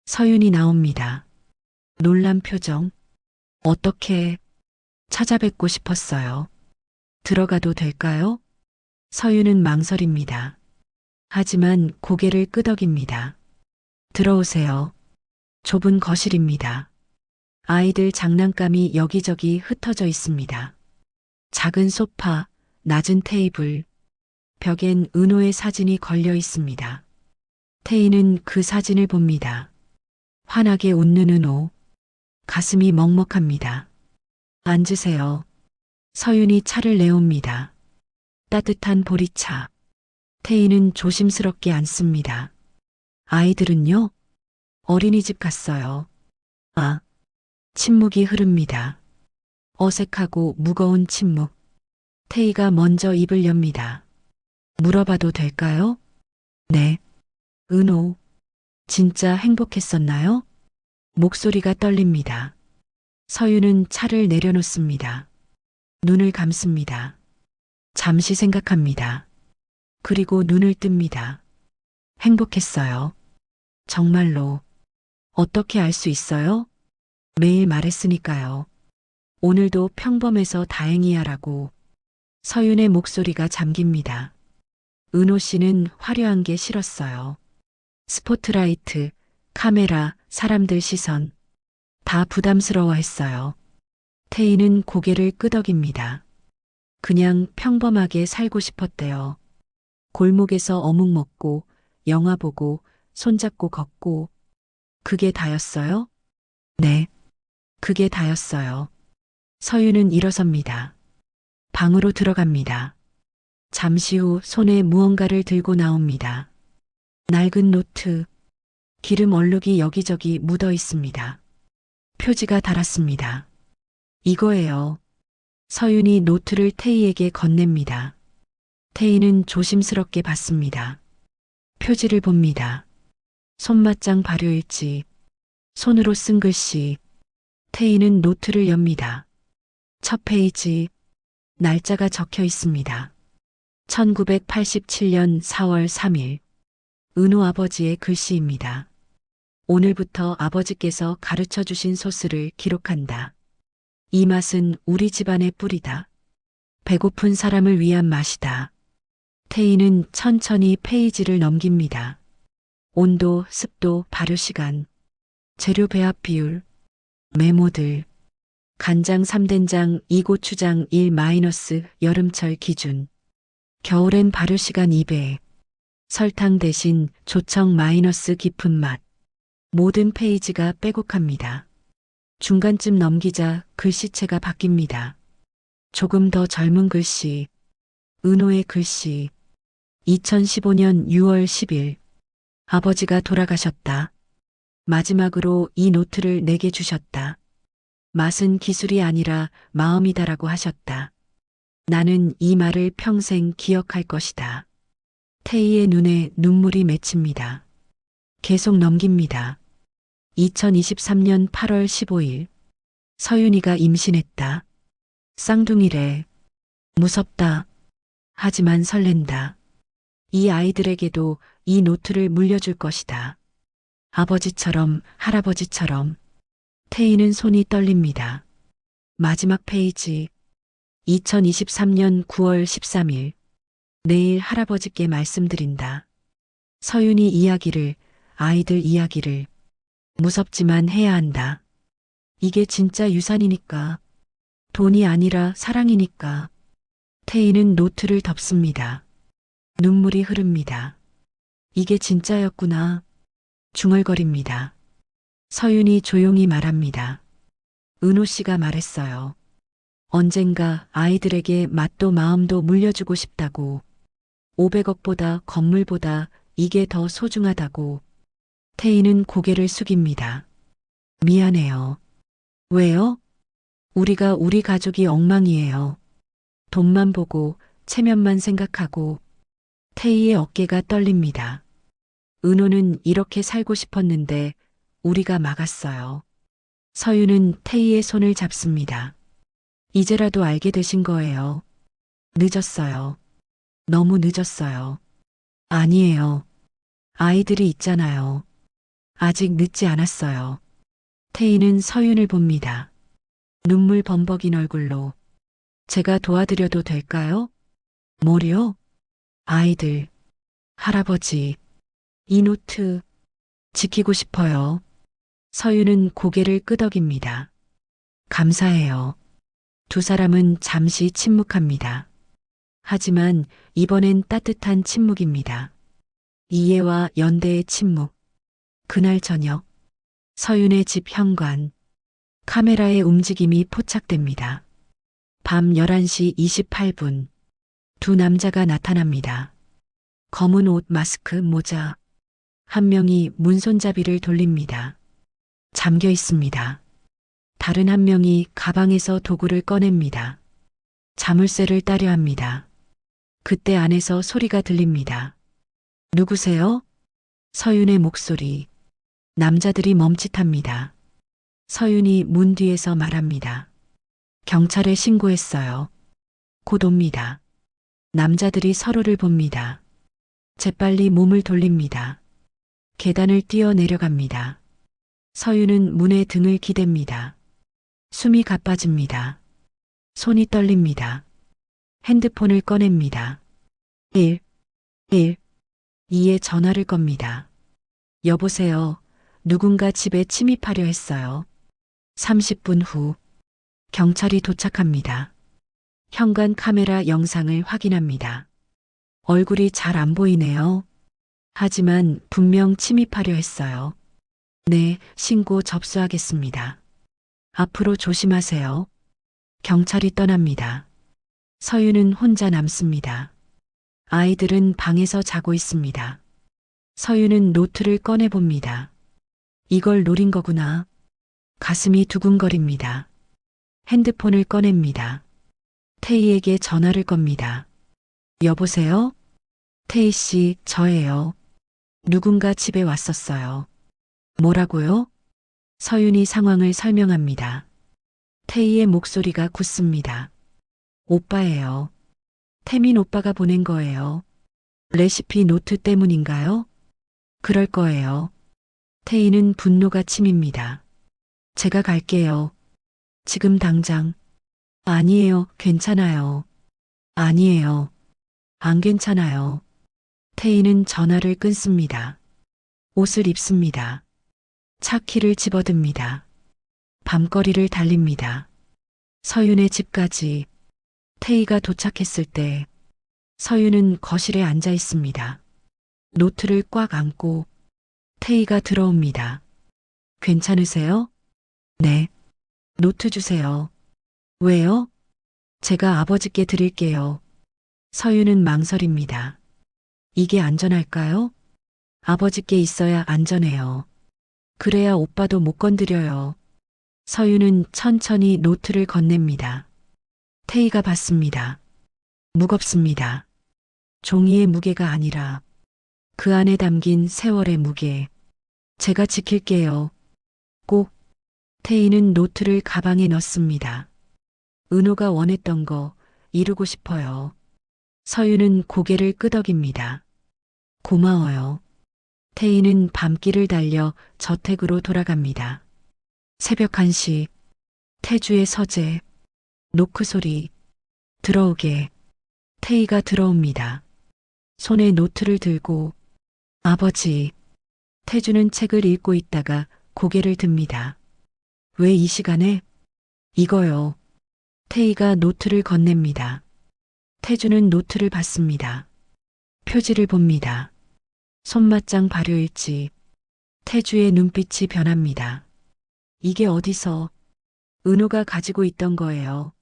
서윤이 나옵니다. 놀란 표정. 어떻게 찾아뵙고 싶었어요. 들어가도 될까요? 서윤은 망설입니다. 하지만 고개를 끄덕입니다. 들어오세요. 좁은 거실입니다. 아이들 장난감이 여기저기 흩어져 있습니다. 작은 소파, 낮은 테이블, 벽엔 은호의 사진이 걸려 있습니다. 태희는 그 사진을 봅니다. 환하게 웃는 은호. 가슴이 먹먹합니다. 앉으세요. 서윤이 차를 내옵니다. 따뜻한 보리차. 태희는 조심스럽게 앉습니다. 아이들은요? 어린이집 갔어요. 아. 침묵이 흐릅니다. 어색하고 무거운 침묵. 태희가 먼저 입을 엽니다. 물어봐도 될까요? 네. 은호, 진짜 행복했었나요? 목소리가 떨립니다. 서윤은 차를 내려놓습니다. 눈을 감습니다. 잠시 생각합니다. 그리고 눈을 뜹니다. 행복했어요. 정말로. 어떻게 알 수 있어요? 매일 말했으니까요. 오늘도 평범해서 다행이야라고. 서윤의 목소리가 잠깁니다. 은호 씨는 화려한 게 싫었어요. 스포트라이트, 카메라, 사람들 시선. 다 부담스러워했어요. 태희는 고개를 끄덕입니다. 그냥 평범하게 살고 싶었대요. 골목에서 어묵 먹고, 영화 보고, 손잡고 걷고. 그게 다였어요? 네. 그게 다였어요. 서윤은 일어섭니다. 방으로 들어갑니다. 잠시 후 손에 무언가를 들고 나옵니다. 낡은 노트, 기름 얼룩이 여기저기 묻어 있습니다. 표지가 달았습니다. 이거예요. 서윤이 노트를 태희에게 건넵니다. 태희는 조심스럽게 받습니다. 표지를 봅니다. 손맛장 발효일지, 손으로 쓴 글씨. 태희는 노트를 엽니다. 첫 페이지, 날짜가 적혀 있습니다. 1987년 4월 3일. 은호 아버지의 글씨입니다. 오늘부터 아버지께서 가르쳐 주신 소스를 기록한다. 이 맛은 우리 집안의 뿌리다. 배고픈 사람을 위한 맛이다. 태희는 천천히 페이지를 넘깁니다. 온도, 습도, 발효 시간, 재료 배합 비율, 메모들, 간장 3된장 2고추장 1 마이너스 여름철 기준, 겨울엔 발효 시간 2배, 설탕 대신 조청 마이너스 깊은 맛. 모든 페이지가 빼곡합니다. 중간쯤 넘기자 글씨체가 바뀝니다. 조금 더 젊은 글씨, 은호의 글씨. 2015년 6월 10일. 아버지가 돌아가셨다. 마지막으로 이 노트를 내게 주셨다. 맛은 기술이 아니라 마음이다라고 하셨다. 나는 이 말을 평생 기억할 것이다. 태희의 눈에 눈물이 맺힙니다. 계속 넘깁니다. 2023년 8월 15일. 서윤이가 임신했다. 쌍둥이래. 무섭다. 하지만 설렌다. 이 아이들에게도 이 노트를 물려줄 것이다. 아버지처럼, 할아버지처럼. 태희는 손이 떨립니다. 마지막 페이지. 2023년 9월 13일. 내일 할아버지께 말씀드린다. 서윤이 이야기를, 아이들 이야기를. 무섭지만 해야 한다. 이게 진짜 유산이니까. 돈이 아니라 사랑이니까. 태희는 노트를 덮습니다. 눈물이 흐릅니다. 이게 진짜였구나. 중얼거립니다. 서윤이 조용히 말합니다. 은호 씨가 말했어요. 언젠가 아이들에게 맛도 마음도 물려주고 싶다고. 500억보다 건물보다 이게 더 소중하다고. 태희는 고개를 숙입니다. 미안해요. 왜요? 우리가 우리 가족이 엉망이에요. 돈만 보고 체면만 생각하고. 태희의 어깨가 떨립니다. 은호는 이렇게 살고 싶었는데 우리가 막았어요. 서윤은 태희의 손을 잡습니다. 이제라도 알게 되신 거예요. 늦었어요. 너무 늦었어요. 아니에요. 아이들이 있잖아요. 아직 늦지 않았어요. 태희는 서윤을 봅니다. 눈물 범벅인 얼굴로. 제가 도와드려도 될까요? 뭐요? 아이들, 할아버지, 이 노트, 지키고 싶어요. 서윤은 고개를 끄덕입니다. 감사해요. 두 사람은 잠시 침묵합니다. 하지만 이번엔 따뜻한 침묵입니다. 이해와 연대의 침묵. 그날 저녁, 서윤의 집 현관. 카메라의 움직임이 포착됩니다. 밤 11시 28분. 두 남자가 나타납니다. 검은 옷, 마스크, 모자. 한 명이 문손잡이를 돌립니다. 잠겨 있습니다. 다른 한 명이 가방에서 도구를 꺼냅니다. 자물쇠를 따려 합니다. 그때 안에서 소리가 들립니다. 누구세요? 서윤의 목소리. 남자들이 멈칫합니다. 서윤이 문 뒤에서 말합니다. 경찰에 신고했어요. 곧 옵니다. 남자들이 서로를 봅니다. 재빨리 몸을 돌립니다. 계단을 뛰어 내려갑니다. 서윤은 문에 등을 기댑니다. 숨이 가빠집니다. 손이 떨립니다. 핸드폰을 꺼냅니다. 2에 전화를 겁니다. 여보세요. 누군가 집에 침입하려 했어요. 30분 후 경찰이 도착합니다. 현관 카메라 영상을 확인합니다. 얼굴이 잘 안 보이네요. 하지만 분명 침입하려 했어요. 네, 신고 접수하겠습니다. 앞으로 조심하세요. 경찰이 떠납니다. 서윤은 혼자 남습니다. 아이들은 방에서 자고 있습니다. 서유는 노트를 꺼내봅니다. 이걸 노린 거구나. 가슴이 두근거립니다. 핸드폰을 꺼냅니다. 태희에게 전화를 겁니다. 여보세요? 태희 씨, 저예요. 누군가 집에 왔었어요. 뭐라고요? 서윤이 상황을 설명합니다. 태희의 목소리가 굳습니다. 오빠예요. 태민 오빠가 보낸 거예요. 레시피 노트 때문인가요? 그럴 거예요. 태희는 분노가 치밉니다. 제가 갈게요. 지금 당장. 아니에요. 괜찮아요. 아니에요. 안 괜찮아요. 태희는 전화를 끊습니다. 옷을 입습니다. 차 키를 집어듭니다. 밤거리를 달립니다. 서윤의 집까지. 태희가 도착했을 때 서윤은 거실에 앉아 있습니다. 노트를 꽉 안고 태희가 들어옵니다. 괜찮으세요? 네. 노트 주세요. 왜요? 제가 아버지께 드릴게요. 서윤은 망설입니다. 이게 안전할까요? 아버지께 있어야 안전해요. 그래야 오빠도 못 건드려요. 서윤은 천천히 노트를 건넵니다. 태희가 받습니다. 무겁습니다. 종이의 무게가 아니라 그 안에 담긴 세월의 무게. 제가 지킬게요. 꼭. 태희는 노트를 가방에 넣습니다. 은호가 원했던 거 이루고 싶어요. 서윤은 고개를 끄덕입니다. 고마워요. 태희는 밤길을 달려 저택으로 돌아갑니다. 새벽 1시. 태주의 서재. 노크 소리. 들어오게. 태희가 들어옵니다. 손에 노트를 들고 아버지. 태주는 책을 읽고 있다가 고개를 듭니다. 왜 이 시간에? 이거요. 태희가 노트를 건넵니다. 태주는 노트를 받습니다. 표지를 봅니다. 손맛장 발효일지. 태주의 눈빛이 변합니다. 이게 어디서? 은호가 가지고 있던 거예요.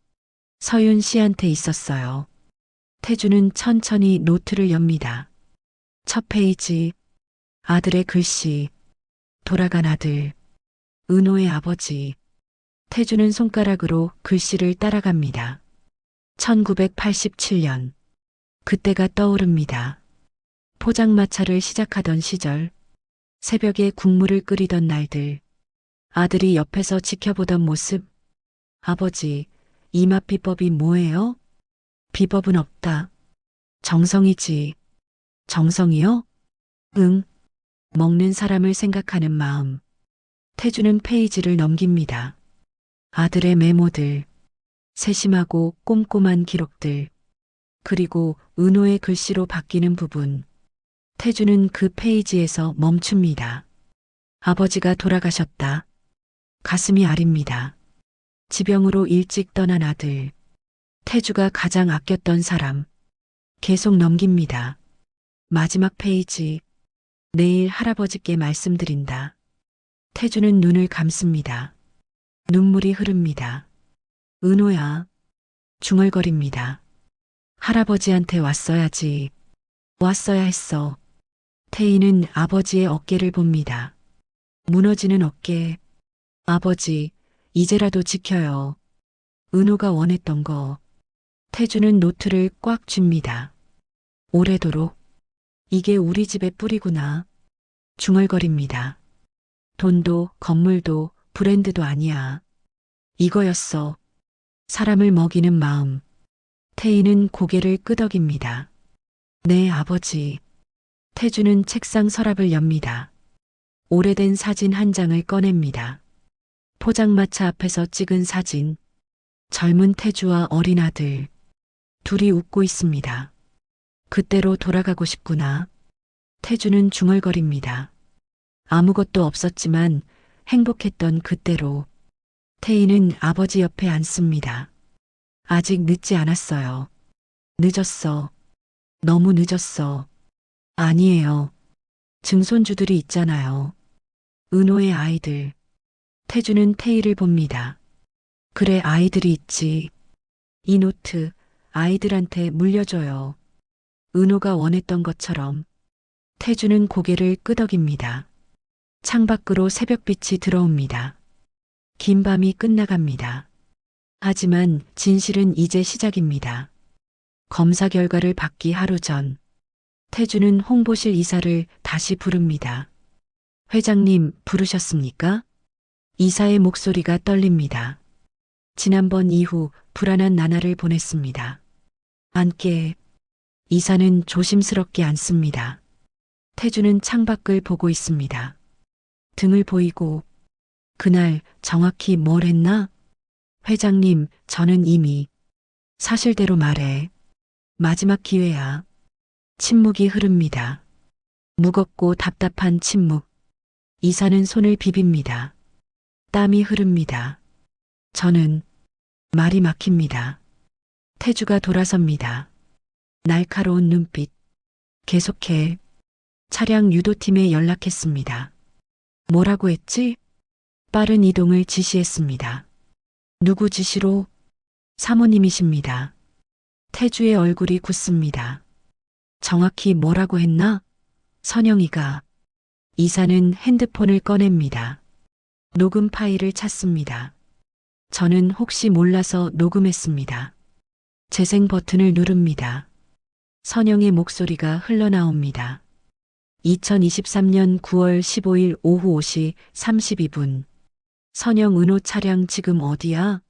서윤 씨한테 있었어요. 태주는 천천히 노트를 엽니다. 첫 페이지. 아들의 글씨. 돌아간 아들. 은호의 아버지. 태주는 손가락으로 글씨를 따라갑니다. 1987년. 그때가 떠오릅니다. 포장마차를 시작하던 시절. 새벽에 국물을 끓이던 날들. 아들이 옆에서 지켜보던 모습. 아버지, 이 맛 비법이 뭐예요? 비법은 없다. 정성이지. 정성이요? 응. 먹는 사람을 생각하는 마음. 태주는 페이지를 넘깁니다. 아들의 메모들. 세심하고 꼼꼼한 기록들. 그리고 은호의 글씨로 바뀌는 부분. 태주는 그 페이지에서 멈춥니다. 아버지가 돌아가셨다. 가슴이 아립니다. 지병으로 일찍 떠난 아들. 태주가 가장 아꼈던 사람. 계속 넘깁니다. 마지막 페이지. 내일 할아버지께 말씀드린다. 태주는 눈을 감습니다. 눈물이 흐릅니다. 은호야. 중얼거립니다. 할아버지한테 왔어야지. 왔어야 했어. 태희는 아버지의 어깨를 봅니다. 무너지는 어깨. 아버지, 이제라도 지켜요. 은호가 원했던 거. 태주는 노트를 꽉 쥡니다. 오래도록. 이게 우리 집의 뿌리구나. 중얼거립니다. 돈도 건물도 브랜드도 아니야. 이거였어. 사람을 먹이는 마음. 태희는 고개를 끄덕입니다. 네, 아버지. 태주는 책상 서랍을 엽니다. 오래된 사진 한 장을 꺼냅니다. 포장마차 앞에서 찍은 사진. 젊은 태주와 어린 아들. 둘이 웃고 있습니다. 그때로 돌아가고 싶구나. 태주는 중얼거립니다. 아무것도 없었지만 행복했던 그때로. 태희는 아버지 옆에 앉습니다. 아직 늦지 않았어요. 늦었어. 너무 늦었어. 아니에요. 증손주들이 있잖아요. 은호의 아이들. 태주는 태희를 봅니다. 그래, 아이들이 있지. 이 노트 아이들한테 물려줘요. 은호가 원했던 것처럼 태주는 고개를 끄덕입니다. 창밖으로 새벽빛이 들어옵니다. 긴 밤이 끝나갑니다. 하지만 진실은 이제 시작입니다. 검사 결과를 받기 하루 전, 태주는 홍보실 이사를 다시 부릅니다. 회장님, 부르셨습니까? 이사의 목소리가 떨립니다. 지난번 이후 불안한 나날을 보냈습니다. 앉게. 이사는 조심스럽게 앉습니다. 태주는 창밖을 보고 있습니다. 등을 보이고, 그날 정확히 뭘 했나? 회장님, 저는 이미 사실대로 말해. 마지막 기회야. 침묵이 흐릅니다. 무겁고 답답한 침묵. 이사는 손을 비빕니다. 땀이 흐릅니다. 저는 말이 막힙니다. 태주가 돌아섭니다. 날카로운 눈빛. 계속해. 차량 유도팀에 연락했습니다. 뭐라고 했지? 빠른 이동을 지시했습니다. 누구 지시로? 사모님이십니다. 태주의 얼굴이 굳습니다. 정확히 뭐라고 했나? 선영이가. 이사는 핸드폰을 꺼냅니다. 녹음 파일을 찾습니다. 저는 혹시 몰라서 녹음했습니다. 재생 버튼을 누릅니다. 선영의 목소리가 흘러나옵니다. 2023년 9월 15일 오후 5시 32분. 선영 은호 차량 지금 어디야?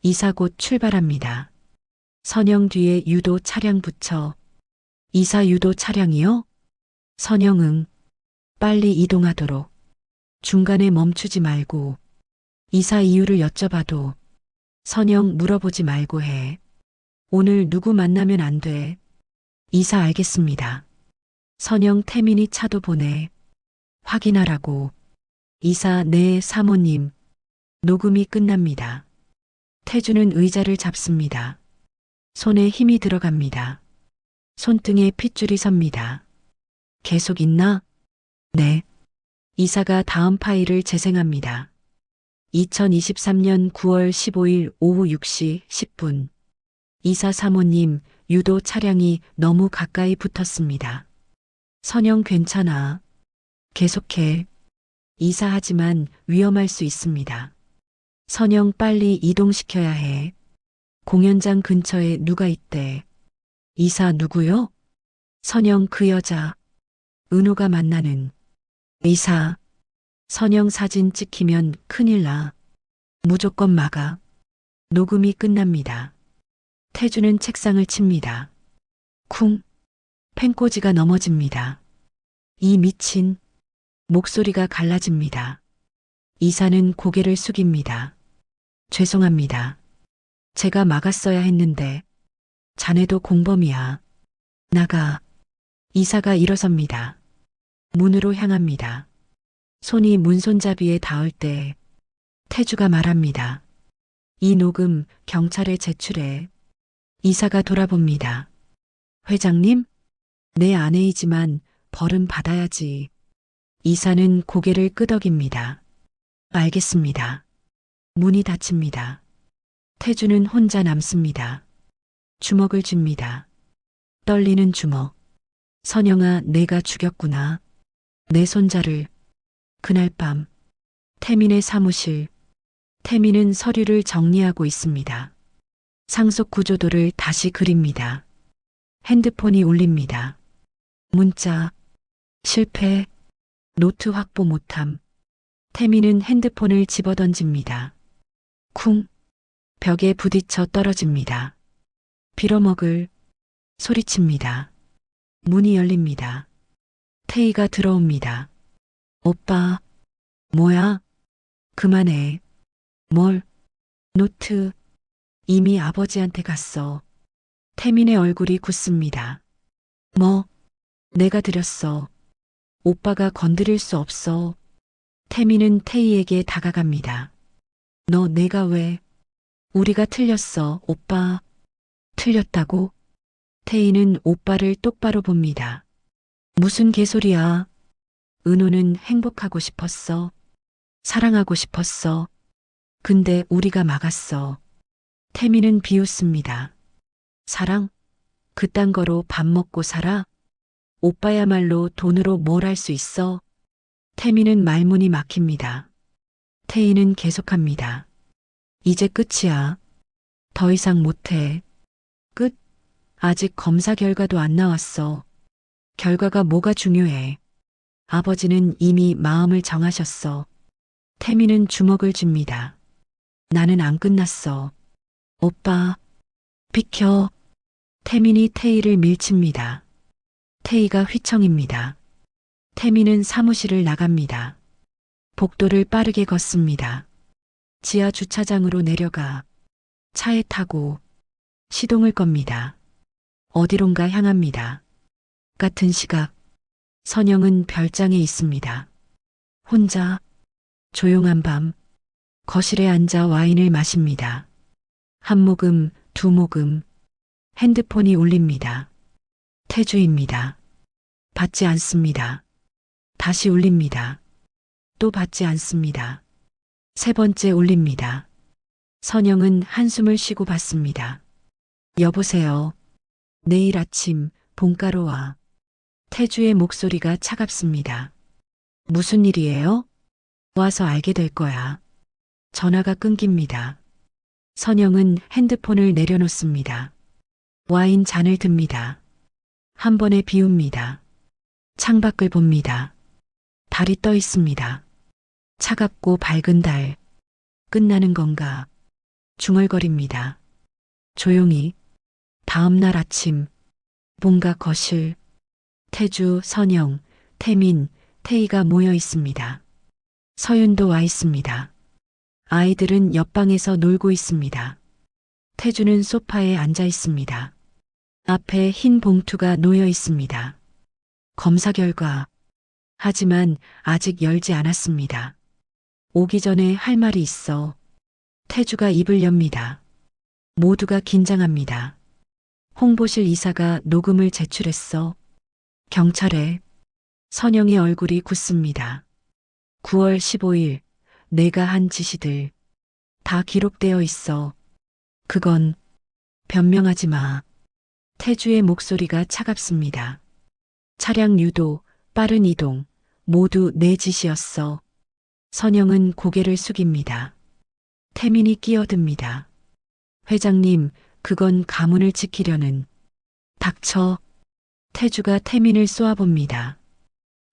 이사 곧 출발합니다. 선영 뒤에 유도 차량 붙여. 이사 유도 차량이요? 선영 응. 빨리 이동하도록. 중간에 멈추지 말고. 이사 이유를 여쭤봐도. 선영 물어보지 말고 해. 오늘 누구 만나면 안 돼. 이사 알겠습니다. 선영 태민이 차도 보내. 확인하라고. 이사 네 사모님. 녹음이 끝납니다. 태주는 의자를 잡습니다. 손에 힘이 들어갑니다. 손등에 핏줄이 섭니다. 계속 있나? 네. 이사가 다음 파일을 재생합니다. 2023년 9월 15일 오후 6시 10분. 이사 사모님, 유도 차량이 너무 가까이 붙었습니다. 선영 괜찮아. 계속해. 이사하지만 위험할 수 있습니다. 선영 빨리 이동시켜야 해. 공연장 근처에 누가 있대. 이사 누구요? 선영 그 여자. 은호가 만나는. 이사. 선영 사진 찍히면 큰일 나. 무조건 막아. 녹음이 끝납니다. 태주는 책상을 칩니다. 쿵. 펜꽂이가 넘어집니다. 이 미친. 목소리가 갈라집니다. 이사는 고개를 숙입니다. 죄송합니다. 제가 막았어야 했는데. 자네도 공범이야. 나가. 이사가 일어섭니다. 문으로 향합니다. 손이 문손잡이에 닿을 때 태주가 말합니다. 이 녹음 경찰에 제출해. 이사가 돌아봅니다. 회장님? 내 아내이지만 벌은 받아야지. 이사는 고개를 끄덕입니다. 알겠습니다. 문이 닫힙니다. 태주는 혼자 남습니다. 주먹을 쥡니다. 떨리는 주먹. 선영아, 내가 죽였구나. 내 손자를. 그날 밤 태민의 사무실. 태민은 서류를 정리하고 있습니다. 상속 구조도를 다시 그립니다. 핸드폰이 울립니다. 문자. 실패. 노트 확보 못함. 태민은 핸드폰을 집어던집니다. 쿵. 벽에 부딪혀 떨어집니다. 빌어먹을. 소리칩니다. 문이 열립니다. 태희가 들어옵니다. 오빠. 뭐야? 그만해. 뭘? 노트. 이미 아버지한테 갔어. 태민의 얼굴이 굳습니다. 뭐? 내가 드렸어. 오빠가 건드릴 수 없어. 태민은 태희에게 다가갑니다. 너 내가 왜? 우리가 틀렸어, 오빠. 틀렸다고? 태희는 오빠를 똑바로 봅니다. 무슨 개소리야. 은호는 행복하고 싶었어. 사랑하고 싶었어. 근데 우리가 막았어. 태민은 비웃습니다. 사랑? 그딴 거로 밥 먹고 살아? 오빠야말로 돈으로 뭘 할 수 있어? 태미는 말문이 막힙니다. 태희는 계속합니다. 이제 끝이야. 더 이상 못해. 끝? 아직 검사 결과도 안 나왔어. 결과가 뭐가 중요해. 아버지는 이미 마음을 정하셨어. 태미는 주먹을 쥡니다. 나는 안 끝났어. 오빠, 비켜. 태민이 태희를 밀칩니다. 태희가 휘청입니다. 태민은 사무실을 나갑니다. 복도를 빠르게 걷습니다. 지하 주차장으로 내려가 차에 타고 시동을 겁니다. 어디론가 향합니다. 같은 시각, 선영은 별장에 있습니다. 혼자 조용한 밤 거실에 앉아 와인을 마십니다. 한 모금, 두 모금, 핸드폰이 울립니다. 태주입니다. 받지 않습니다. 다시 울립니다. 또 받지 않습니다. 세 번째 울립니다. 선영은 한숨을 쉬고 받습니다. 여보세요. 내일 아침 본가로 와. 태주의 목소리가 차갑습니다. 무슨 일이에요? 와서 알게 될 거야. 전화가 끊깁니다. 선영은 핸드폰을 내려놓습니다. 와인 잔을 듭니다. 한 번에 비웁니다. 창밖을 봅니다. 달이 떠 있습니다. 차갑고 밝은 달. 끝나는 건가? 중얼거립니다. 조용히. 다음 날 아침. 본가 거실. 태주, 선영, 태민, 태희가 모여 있습니다. 서윤도 와 있습니다. 아이들은 옆방에서 놀고 있습니다. 태주는 소파에 앉아 있습니다. 앞에 흰 봉투가 놓여 있습니다. 검사 결과. 하지만 아직 열지 않았습니다. 오기 전에 할 말이 있어. 태주가 입을 엽니다. 모두가 긴장합니다. 홍보실 이사가 녹음을 제출했어. 경찰에. 선영의 얼굴이 굳습니다. 9월 15일 내가 한 지시들 다 기록되어 있어. 그건 변명하지 마. 태주의 목소리가 차갑습니다. 차량 유도, 빠른 이동, 모두 내 지시였어. 선영은 고개를 숙입니다. 태민이 끼어듭니다. 회장님, 그건 가문을 지키려는. 닥쳐. 태주가 태민을 쏘아봅니다.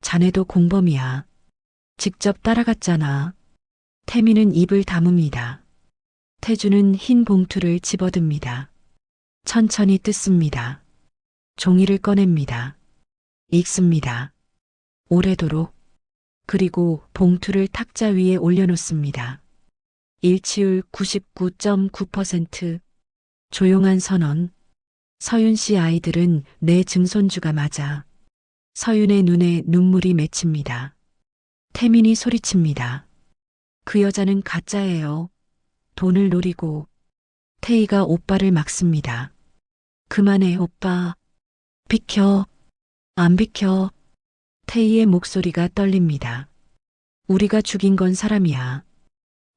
자네도 공범이야. 직접 따라갔잖아. 태민은 입을 다뭅니다. 태주는 흰 봉투를 집어듭니다. 천천히 뜯습니다. 종이를 꺼냅니다. 읽습니다. 오래도록. 그리고 봉투를 탁자 위에 올려놓습니다. 일치율 99.9%. 조용한 선언. 서윤 씨 아이들은 내 증손주가 맞아. 서윤의 눈에 눈물이 맺힙니다. 태민이 소리칩니다. 그 여자는 가짜예요. 돈을 노리고. 태희가 오빠를 막습니다. 그만해, 오빠. 비켜. 안 비켜. 태희의 목소리가 떨립니다. 우리가 죽인 건 사람이야.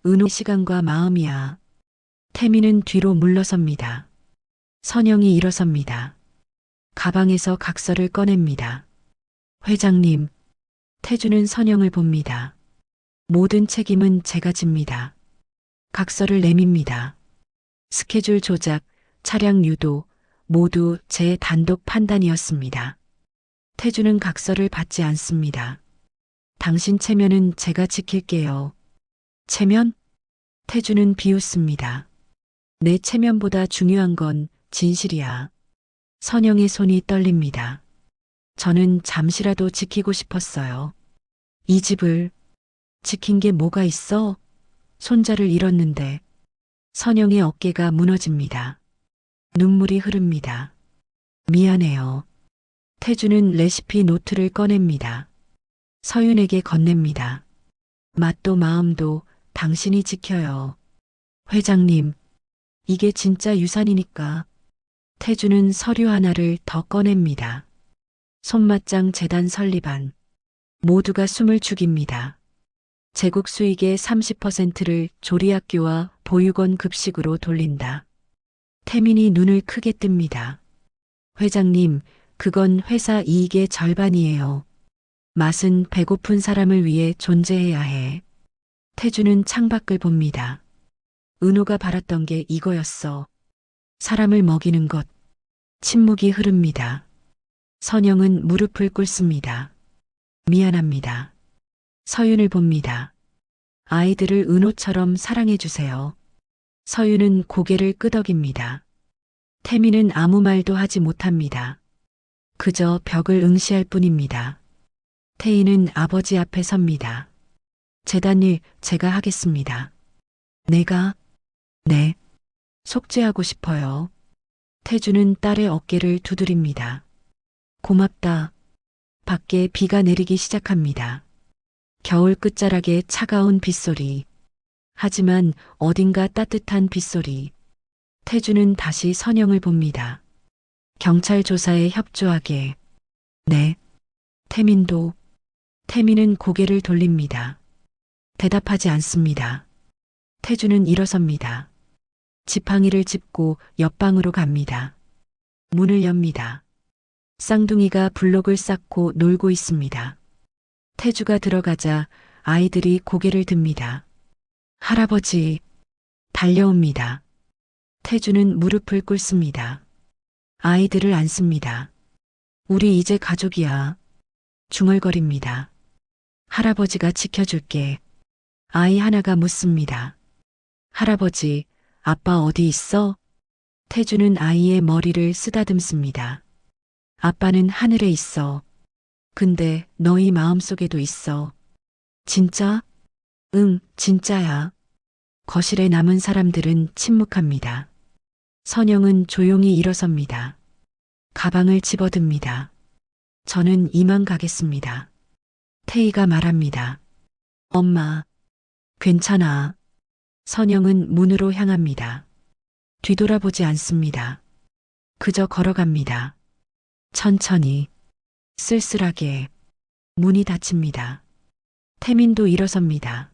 은호의 시간과 마음이야. 태민은 뒤로 물러섭니다. 선영이 일어섭니다. 가방에서 각서를 꺼냅니다. 회장님. 태주는 선영을 봅니다. 모든 책임은 제가 집니다. 각서를 내밉니다. 스케줄 조작, 차량 유도, 모두 제 단독 판단이었습니다. 태주는 각서를 받지 않습니다. 당신 체면은 제가 지킬게요. 체면? 태주는 비웃습니다. 내 체면보다 중요한 건 진실이야. 선영의 손이 떨립니다. 저는 잠시라도 지키고 싶었어요. 이 집을 지킨 게 뭐가 있어? 손자를 잃었는데. 선영의 어깨가 무너집니다. 눈물이 흐릅니다. 미안해요. 태주는 레시피 노트를 꺼냅니다. 서윤에게 건넵니다. 맛도 마음도 당신이 지켜요. 회장님, 이게 진짜 유산이니까. 태주는 서류 하나를 더 꺼냅니다. 손맛장 재단 설립안. 모두가 숨을 죽입니다. 제국 수익의 30%를 조리학교와 보육원 급식으로 돌린다. 태민이 눈을 크게 뜹니다. 회장님, 그건 회사 이익의 절반이에요. 맛은 배고픈 사람을 위해 존재해야 해. 태주는 창밖을 봅니다. 은호가 바랐던 게 이거였어. 사람을 먹이는 것. 침묵이 흐릅니다. 선영은 무릎을 꿇습니다. 미안합니다. 서윤을 봅니다. 아이들을 은호처럼 사랑해주세요. 서윤은 고개를 끄덕입니다. 태미는 아무 말도 하지 못합니다. 그저 벽을 응시할 뿐입니다. 태희는 아버지 앞에 섭니다. 재단일 제가 하겠습니다. 내가? 네. 속죄하고 싶어요. 태주는 딸의 어깨를 두드립니다. 고맙다. 밖에 비가 내리기 시작합니다. 겨울 끝자락에 차가운 빗소리. 하지만 어딘가 따뜻한 빗소리. 태주는 다시 선영을 봅니다. 경찰 조사에 협조하게. 네. 태민도. 태민은 고개를 돌립니다. 대답하지 않습니다. 태주는 일어섭니다. 지팡이를 짚고 옆방으로 갑니다. 문을 엽니다. 쌍둥이가 블록을 쌓고 놀고 있습니다. 태주가 들어가자 아이들이 고개를 듭니다. 할아버지, 달려옵니다. 태주는 무릎을 꿇습니다. 아이들을 안습니다. 우리 이제 가족이야. 중얼거립니다. 할아버지가 지켜줄게. 아이 하나가 묻습니다. 할아버지, 아빠 어디 있어? 태주는 아이의 머리를 쓰다듬습니다. 아빠는 하늘에 있어. 근데 너희 마음속에도 있어. 진짜? 응, 진짜야. 거실에 남은 사람들은 침묵합니다. 선영은 조용히 일어섭니다. 가방을 집어듭니다. 저는 이만 가겠습니다. 태희가 말합니다. 엄마, 괜찮아. 선영은 문으로 향합니다. 뒤돌아보지 않습니다. 그저 걸어갑니다. 천천히, 쓸쓸하게. 문이 닫힙니다. 태민도 일어섭니다.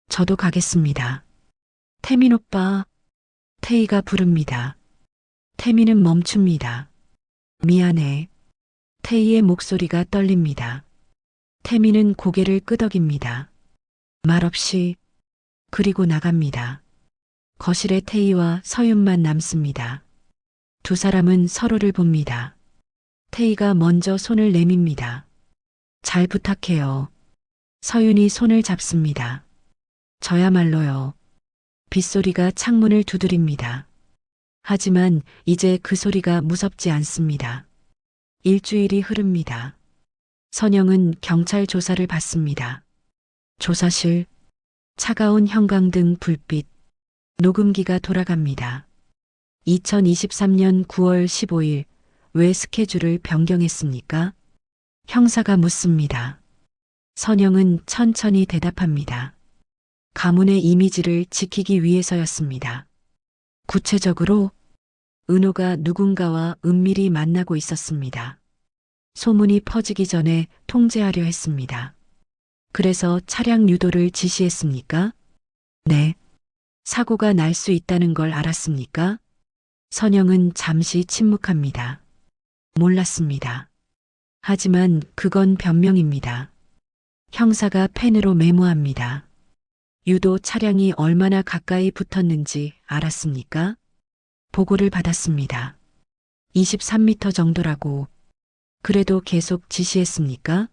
저도 가겠습니다. 태민 오빠. 태희가 부릅니다. 태민은 멈춥니다. 미안해. 태희의 목소리가 떨립니다. 태민은 고개를 끄덕입니다. 말없이. 그리고 나갑니다. 거실에 태희와 서윤만 남습니다. 두 사람은 서로를 봅니다. 태희가 먼저 손을 내밉니다. 잘 부탁해요. 서윤이 손을 잡습니다. 저야말로요. 빗소리가 창문을 두드립니다. 하지만 이제 그 소리가 무섭지 않습니다. 일주일이 흐릅니다. 선영은 경찰 조사를 받습니다. 조사실, 차가운 형광등 불빛, 녹음기가 돌아갑니다. 2023년 9월 15일, 왜 스케줄을 변경했습니까? 형사가 묻습니다. 선영은 천천히 대답합니다. 가문의 이미지를 지키기 위해서였습니다. 구체적으로 은호가 누군가와 은밀히 만나고 있었습니다. 소문이 퍼지기 전에 통제하려 했습니다. 그래서 차량 유도를 지시했습니까? 네. 사고가 날 수 있다는 걸 알았습니까? 선영은 잠시 침묵합니다. 몰랐습니다. 하지만 그건 변명입니다. 형사가 펜으로 메모합니다. 유도 차량이 얼마나 가까이 붙었는지 알았습니까? 보고를 받았습니다. 23m 정도라고. 그래도 계속 지시했습니까?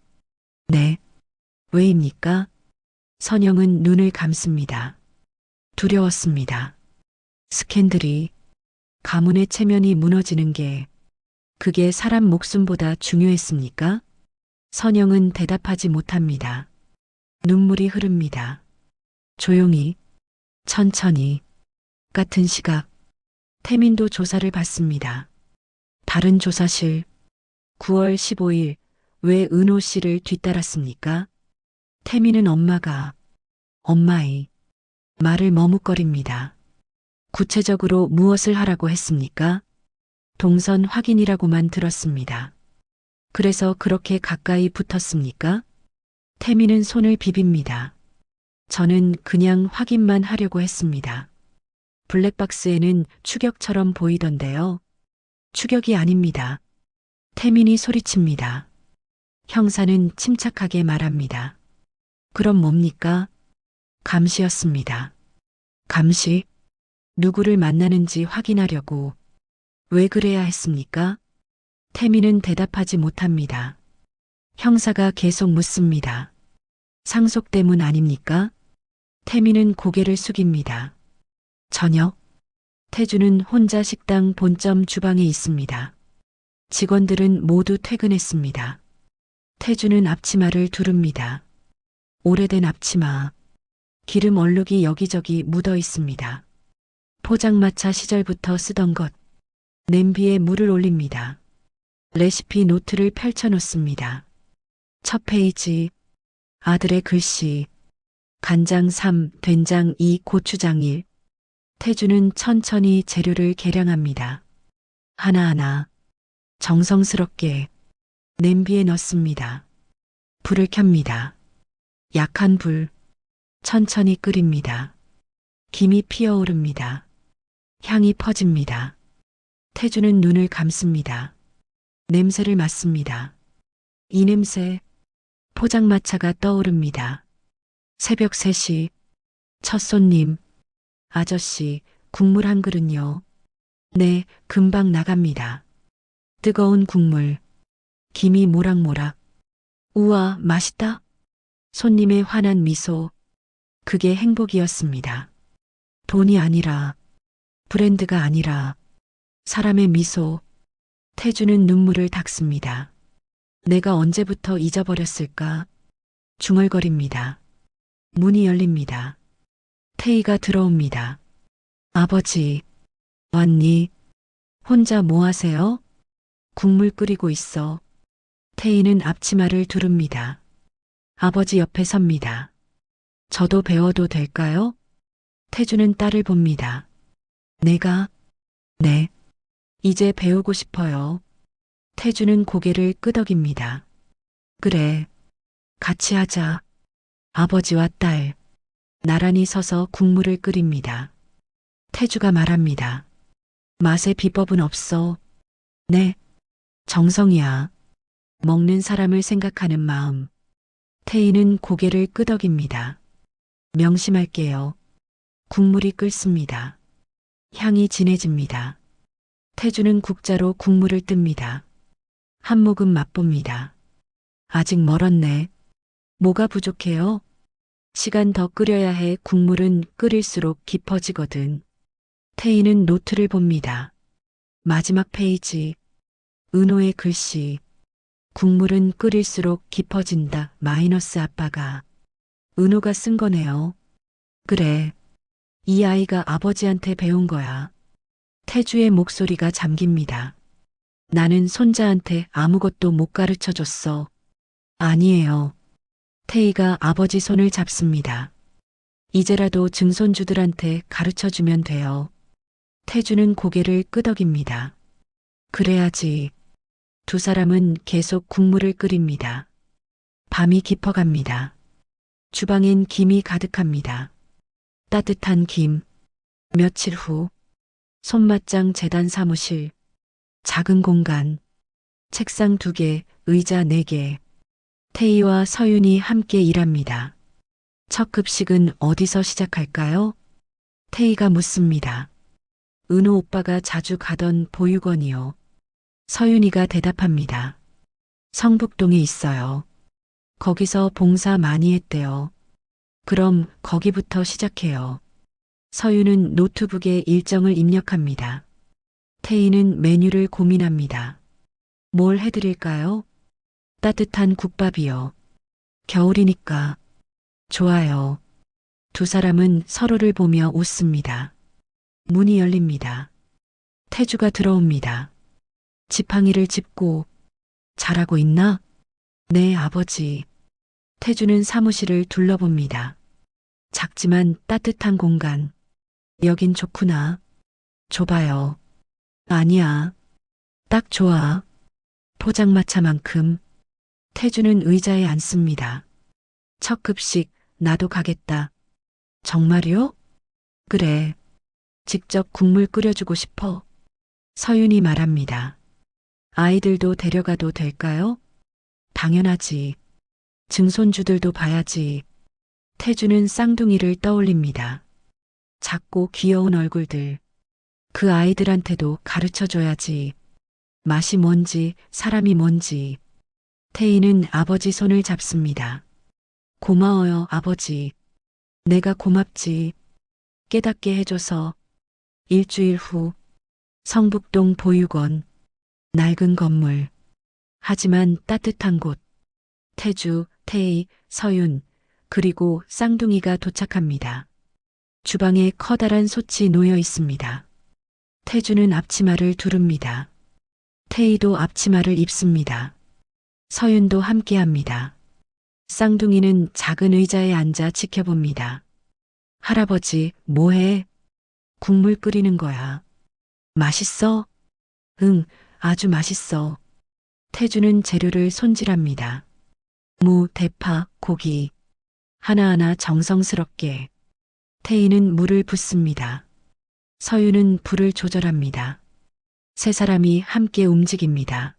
네. 왜입니까? 선영은 눈을 감습니다. 두려웠습니다. 스캔들이, 가문의 체면이 무너지는 게, 그게 사람 목숨보다 중요했습니까? 선영은 대답하지 못합니다. 눈물이 흐릅니다. 조용히, 천천히, 같은 시각, 태민도 조사를 받습니다. 다른 조사실, 9월 15일, 왜 은호 씨를 뒤따랐습니까? 태민은 엄마의 말을 머뭇거립니다. 구체적으로 무엇을 하라고 했습니까? 동선 확인이라고만 들었습니다. 그래서 그렇게 가까이 붙었습니까? 태민은 손을 비빕니다. 저는 그냥 확인만 하려고 했습니다. 블랙박스에는 추격처럼 보이던데요. 추격이 아닙니다. 태민이 소리칩니다. 형사는 침착하게 말합니다. 그럼 뭡니까? 감시였습니다. 감시? 누구를 만나는지 확인하려고. 왜 그래야 했습니까? 태민은 대답하지 못합니다. 형사가 계속 묻습니다. 상속 때문 아닙니까? 태민은 고개를 숙입니다. 저녁, 태주는 혼자 식당 본점 주방에 있습니다. 직원들은 모두 퇴근했습니다. 태주는 앞치마를 두릅니다. 오래된 앞치마. 기름 얼룩이 여기저기 묻어 있습니다. 포장마차 시절부터 쓰던 것. 냄비에 물을 올립니다. 레시피 노트를 펼쳐놓습니다. 첫 페이지. 아들의 글씨. 간장 3, 된장 2, 고추장 1. 태주는 천천히 재료를 계량합니다. 하나하나 정성스럽게 냄비에 넣습니다. 불을 켭니다. 약한 불. 천천히 끓입니다. 김이 피어오릅니다. 향이 퍼집니다. 태주는 눈을 감습니다. 냄새를 맡습니다. 이 냄새. 포장마차가 떠오릅니다. 새벽 3시. 첫 손님. 아저씨, 국물 한 그릇요. 네, 금방 나갑니다. 뜨거운 국물. 김이 모락모락. 우와, 맛있다. 손님의 환한 미소. 그게 행복이었습니다. 돈이 아니라, 브랜드가 아니라, 사람의 미소. 태주는 눈물을 닦습니다. 내가 언제부터 잊어버렸을까? 중얼거립니다. 문이 열립니다. 태희가 들어옵니다. 아버지, 왔니? 혼자 뭐 하세요? 국물 끓이고 있어. 태희는 앞치마를 두릅니다. 아버지 옆에 섭니다. 저도 배워도 될까요? 태주는 딸을 봅니다. 내가? 네. 이제 배우고 싶어요. 태주는 고개를 끄덕입니다. 그래. 같이 하자. 아버지와 딸. 나란히 서서 국물을 끓입니다. 태주가 말합니다. 맛의 비법은 없어. 네. 정성이야. 먹는 사람을 생각하는 마음. 태희는 고개를 끄덕입니다. 명심할게요. 국물이 끓습니다. 향이 진해집니다. 태주는 국자로 국물을 뜹니다. 한 모금 맛봅니다. 아직 멀었네. 뭐가 부족해요? 시간 더 끓여야 해. 국물은 끓일수록 깊어지거든. 태희는 노트를 봅니다. 마지막 페이지. 은호의 글씨. 국물은 끓일수록 깊어진다. 마이너스 아빠가. 은호가 쓴 거네요. 그래. 이 아이가 아버지한테 배운 거야. 태주의 목소리가 잠깁니다. 나는 손자한테 아무것도 못 가르쳐 줬어. 아니에요. 태희가 아버지 손을 잡습니다. 이제라도 증손주들한테 가르쳐 주면 돼요. 태주는 고개를 끄덕입니다. 그래야지. 두 사람은 계속 국물을 끓입니다. 밤이 깊어갑니다. 주방엔 김이 가득합니다. 따뜻한 김. 며칠 후. 손맛장 재단 사무실. 작은 공간. 책상 2개, 의자 4개. 태희와 서윤이 함께 일합니다. 첫 급식은 어디서 시작할까요? 태희가 묻습니다. 은호 오빠가 자주 가던 보육원이요. 서윤이가 대답합니다. 성북동에 있어요. 거기서 봉사 많이 했대요. 그럼 거기부터 시작해요. 서윤은 노트북에 일정을 입력합니다. 태희는 메뉴를 고민합니다. 뭘 해드릴까요? 따뜻한 국밥이요. 겨울이니까. 좋아요. 두 사람은 서로를 보며 웃습니다. 문이 열립니다. 태주가 들어옵니다. 지팡이를 짚고. 잘하고 있나? 네, 아버지. 태주는 사무실을 둘러봅니다. 작지만 따뜻한 공간. 여긴 좋구나. 좁아요. 아니야. 딱 좋아. 포장마차만큼. 태주는 의자에 앉습니다. 첫 급식, 나도 가겠다. 정말요? 그래. 직접 국물 끓여주고 싶어. 서윤이 말합니다. 아이들도 데려가도 될까요? 당연하지. 증손주들도 봐야지. 태주는 쌍둥이를 떠올립니다. 작고 귀여운 얼굴들. 그 아이들한테도 가르쳐 줘야지. 맛이 뭔지, 사람이 뭔지. 태희는 아버지 손을 잡습니다. 고마워요, 아버지. 내가 고맙지. 깨닫게 해줘서. 일주일 후, 성북동 보육원. 낡은 건물. 하지만 따뜻한 곳. 태주, 태희, 서윤, 그리고 쌍둥이가 도착합니다. 주방에 커다란 솥이 놓여 있습니다. 태주는 앞치마를 두릅니다. 태희도 앞치마를 입습니다. 서윤도 함께합니다. 쌍둥이는 작은 의자에 앉아 지켜봅니다. 할아버지, 뭐해? 국물 끓이는 거야. 맛있어? 응, 아주 맛있어. 태주는 재료를 손질합니다. 무, 대파, 고기. 하나하나 정성스럽게. 태희는 물을 붓습니다. 서윤은 불을 조절합니다. 세 사람이 함께 움직입니다.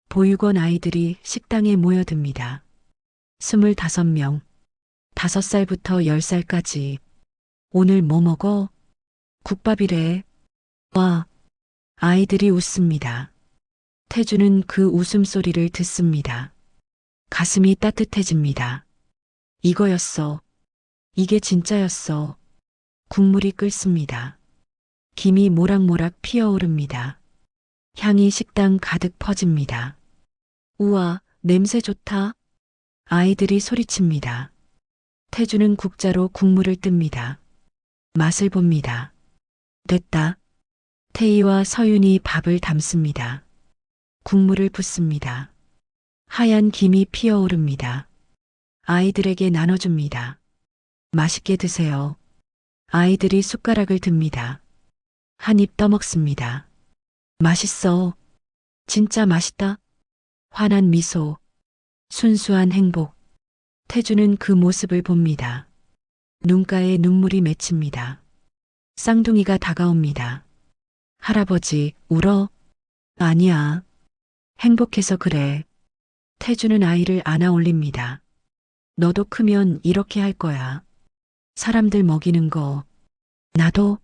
보육원 아이들이 식당에 모여듭니다. 25명, 5살부터 10살까지. 오늘 뭐 먹어? 국밥이래. 와, 아이들이 웃습니다. 태주는 그 웃음소리를 듣습니다. 가슴이 따뜻해집니다. 이거였어. 이게 진짜였어. 국물이 끓습니다. 김이 모락모락 피어오릅니다. 향이 식당 가득 퍼집니다. 우와, 냄새 좋다. 아이들이 소리칩니다. 태주는 국자로 국물을 뜹니다. 맛을 봅니다. 됐다. 태희와 서윤이 밥을 담습니다. 국물을 붓습니다. 하얀 김이 피어오릅니다. 아이들에게 나눠줍니다. 맛있게 드세요. 아이들이 숟가락을 듭니다. 한 입 떠먹습니다. 맛있어. 진짜 맛있다. 환한 미소. 순수한 행복. 태주는 그 모습을 봅니다. 눈가에 눈물이 맺힙니다. 쌍둥이가 다가옵니다. 할아버지, 울어? 아니야. 행복해서 그래. 태주는 아이를 안아 올립니다. 너도 크면 이렇게 할 거야. 사람들 먹이는 거. 나도?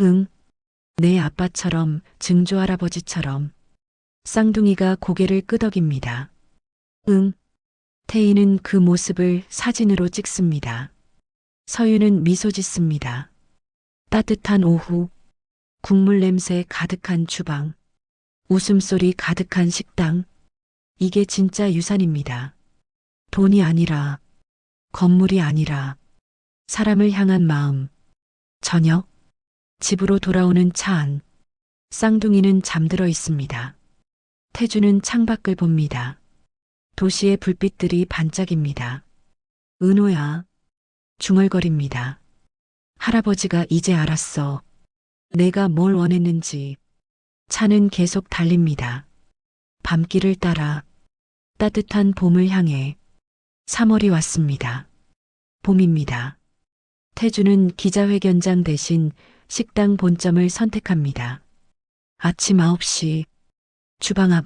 응. 내 아빠처럼, 증조 할아버지처럼. 쌍둥이가 고개를 끄덕입니다. 응. 태희는 그 모습을 사진으로 찍습니다. 서윤은 미소 짓습니다. 따뜻한 오후. 국물 냄새 가득한 주방. 웃음소리 가득한 식당. 이게 진짜 유산입니다. 돈이 아니라, 건물이 아니라, 사람을 향한 마음. 저녁, 집으로 돌아오는 차 안. 쌍둥이는 잠들어 있습니다. 태주는 창밖을 봅니다. 도시의 불빛들이 반짝입니다. 은호야. 중얼거립니다. 할아버지가 이제 알았어. 내가 뭘 원했는지. 차는 계속 달립니다. 밤길을 따라 따뜻한 봄을 향해 3월이 왔습니다. 봄입니다. 태주는 기자회견장 대신 식당 본점을 선택합니다. 아침 9시 주방 앞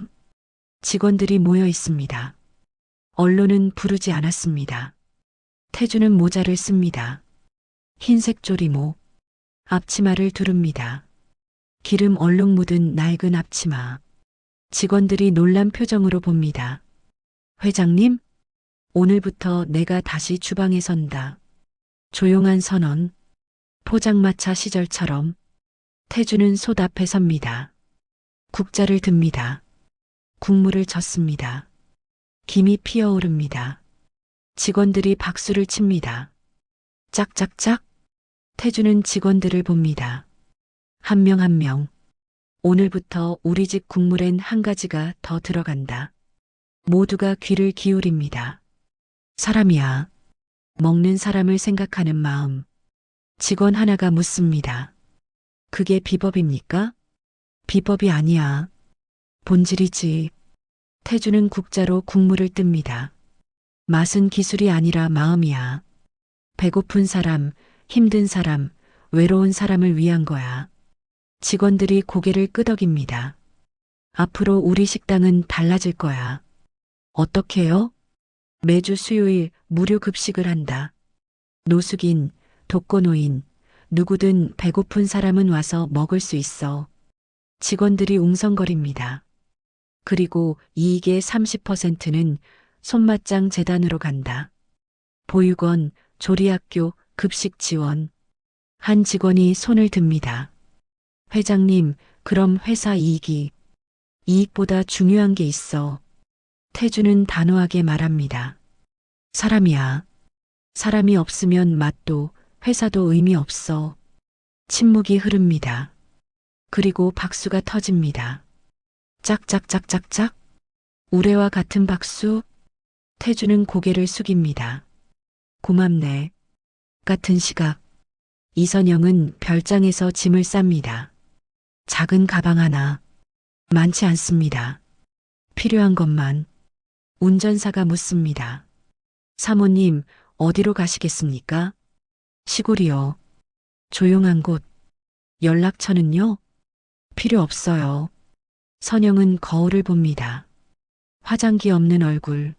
직원들이 모여 있습니다. 언론은 부르지 않았습니다. 태주는 모자를 씁니다. 흰색 조리모, 앞치마를 두릅니다. 기름 얼룩 묻은 낡은 앞치마. 직원들이 놀란 표정으로 봅니다. 회장님, 오늘부터 내가 다시 주방에 선다. 조용한 선언. 포장마차 시절처럼. 태주는 솥 앞에 섭니다. 국자를 듭니다. 국물을 젓습니다. 김이 피어오릅니다. 직원들이 박수를 칩니다. 짝짝짝. 태주는 직원들을 봅니다. 한 명 한 명. 오늘부터 우리 집 국물엔 한 가지가 더 들어간다. 모두가 귀를 기울입니다. 사람이야. 먹는 사람을 생각하는 마음. 직원 하나가 묻습니다. 그게 비법입니까? 비법이 아니야. 본질이지. 태주는 국자로 국물을 뜹니다. 맛은 기술이 아니라 마음이야. 배고픈 사람, 힘든 사람, 외로운 사람을 위한 거야. 직원들이 고개를 끄덕입니다. 앞으로 우리 식당은 달라질 거야. 어떻게요? 매주 수요일 무료 급식을 한다. 노숙인, 독거노인, 누구든 배고픈 사람은 와서 먹을 수 있어. 직원들이 웅성거립니다. 그리고 이익의 30%는 손맛장 재단으로 간다. 보육원, 조리학교, 급식 지원. 한 직원이 손을 듭니다. 회장님, 그럼 회사 이익보다 중요한 게 있어. 태주는 단호하게 말합니다. 사람이야. 사람이 없으면 맛도 회사도 의미 없어. 침묵이 흐릅니다. 그리고 박수가 터집니다. 짝짝짝짝짝. 우레와 같은 박수. 태주는 고개를 숙입니다. 고맙네. 같은 시각. 이선영은 별장에서 짐을 쌉니다. 작은 가방 하나. 많지 않습니다. 필요한 것만. 운전사가 묻습니다. 사모님, 어디로 가시겠습니까? 시골이요. 조용한 곳. 연락처는요? 필요 없어요. 선영은 거울을 봅니다. 화장기 없는 얼굴.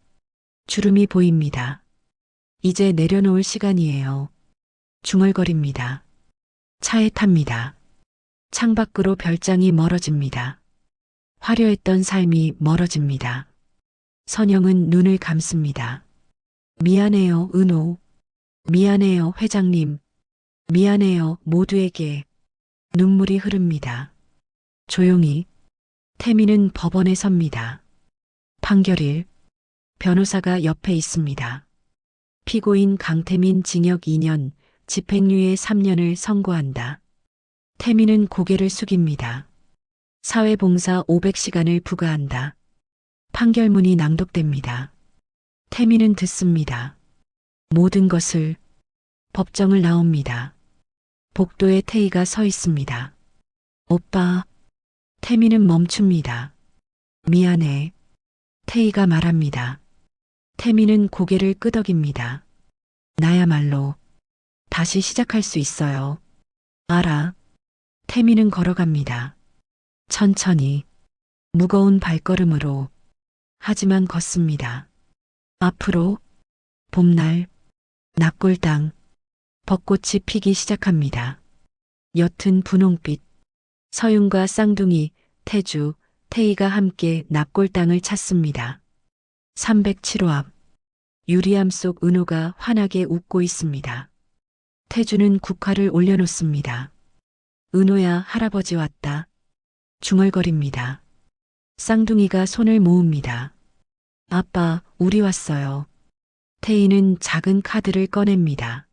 주름이 보입니다. 이제 내려놓을 시간이에요. 중얼거립니다. 차에 탑니다. 창밖으로 별장이 멀어집니다. 화려했던 삶이 멀어집니다. 선영은 눈을 감습니다. 미안해요, 은호. 미안해요, 회장님. 미안해요, 모두에게. 눈물이 흐릅니다. 조용히. 태미는 법원에 섭니다. 판결일. 변호사가 옆에 있습니다. 피고인 강태민 징역 2년, 집행유예 3년을 선고한다. 태미는 고개를 숙입니다. 사회봉사 500시간을 부과한다. 판결문이 낭독됩니다. 태미는 듣습니다. 모든 것을. 법정을 나옵니다. 복도에 태희가 서 있습니다. 오빠. 태미는 멈춥니다. 미안해. 태희가 말합니다. 태미는 고개를 끄덕입니다. 나야말로 다시 시작할 수 있어요. 알아. 태미는 걸어갑니다. 천천히, 무거운 발걸음으로. 하지만 걷습니다. 앞으로. 봄날, 납골당, 벚꽃이 피기 시작합니다. 옅은 분홍빛. 서윤과 쌍둥이, 태주, 태희가 함께 납골당을 찾습니다. 307호 앞. 유리암 속 은호가 환하게 웃고 있습니다. 태주는 국화를 올려놓습니다. 은호야, 할아버지 왔다. 중얼거립니다. 쌍둥이가 손을 모읍니다. 아빠, 우리 왔어요. 태희는 작은 카드를 꺼냅니다.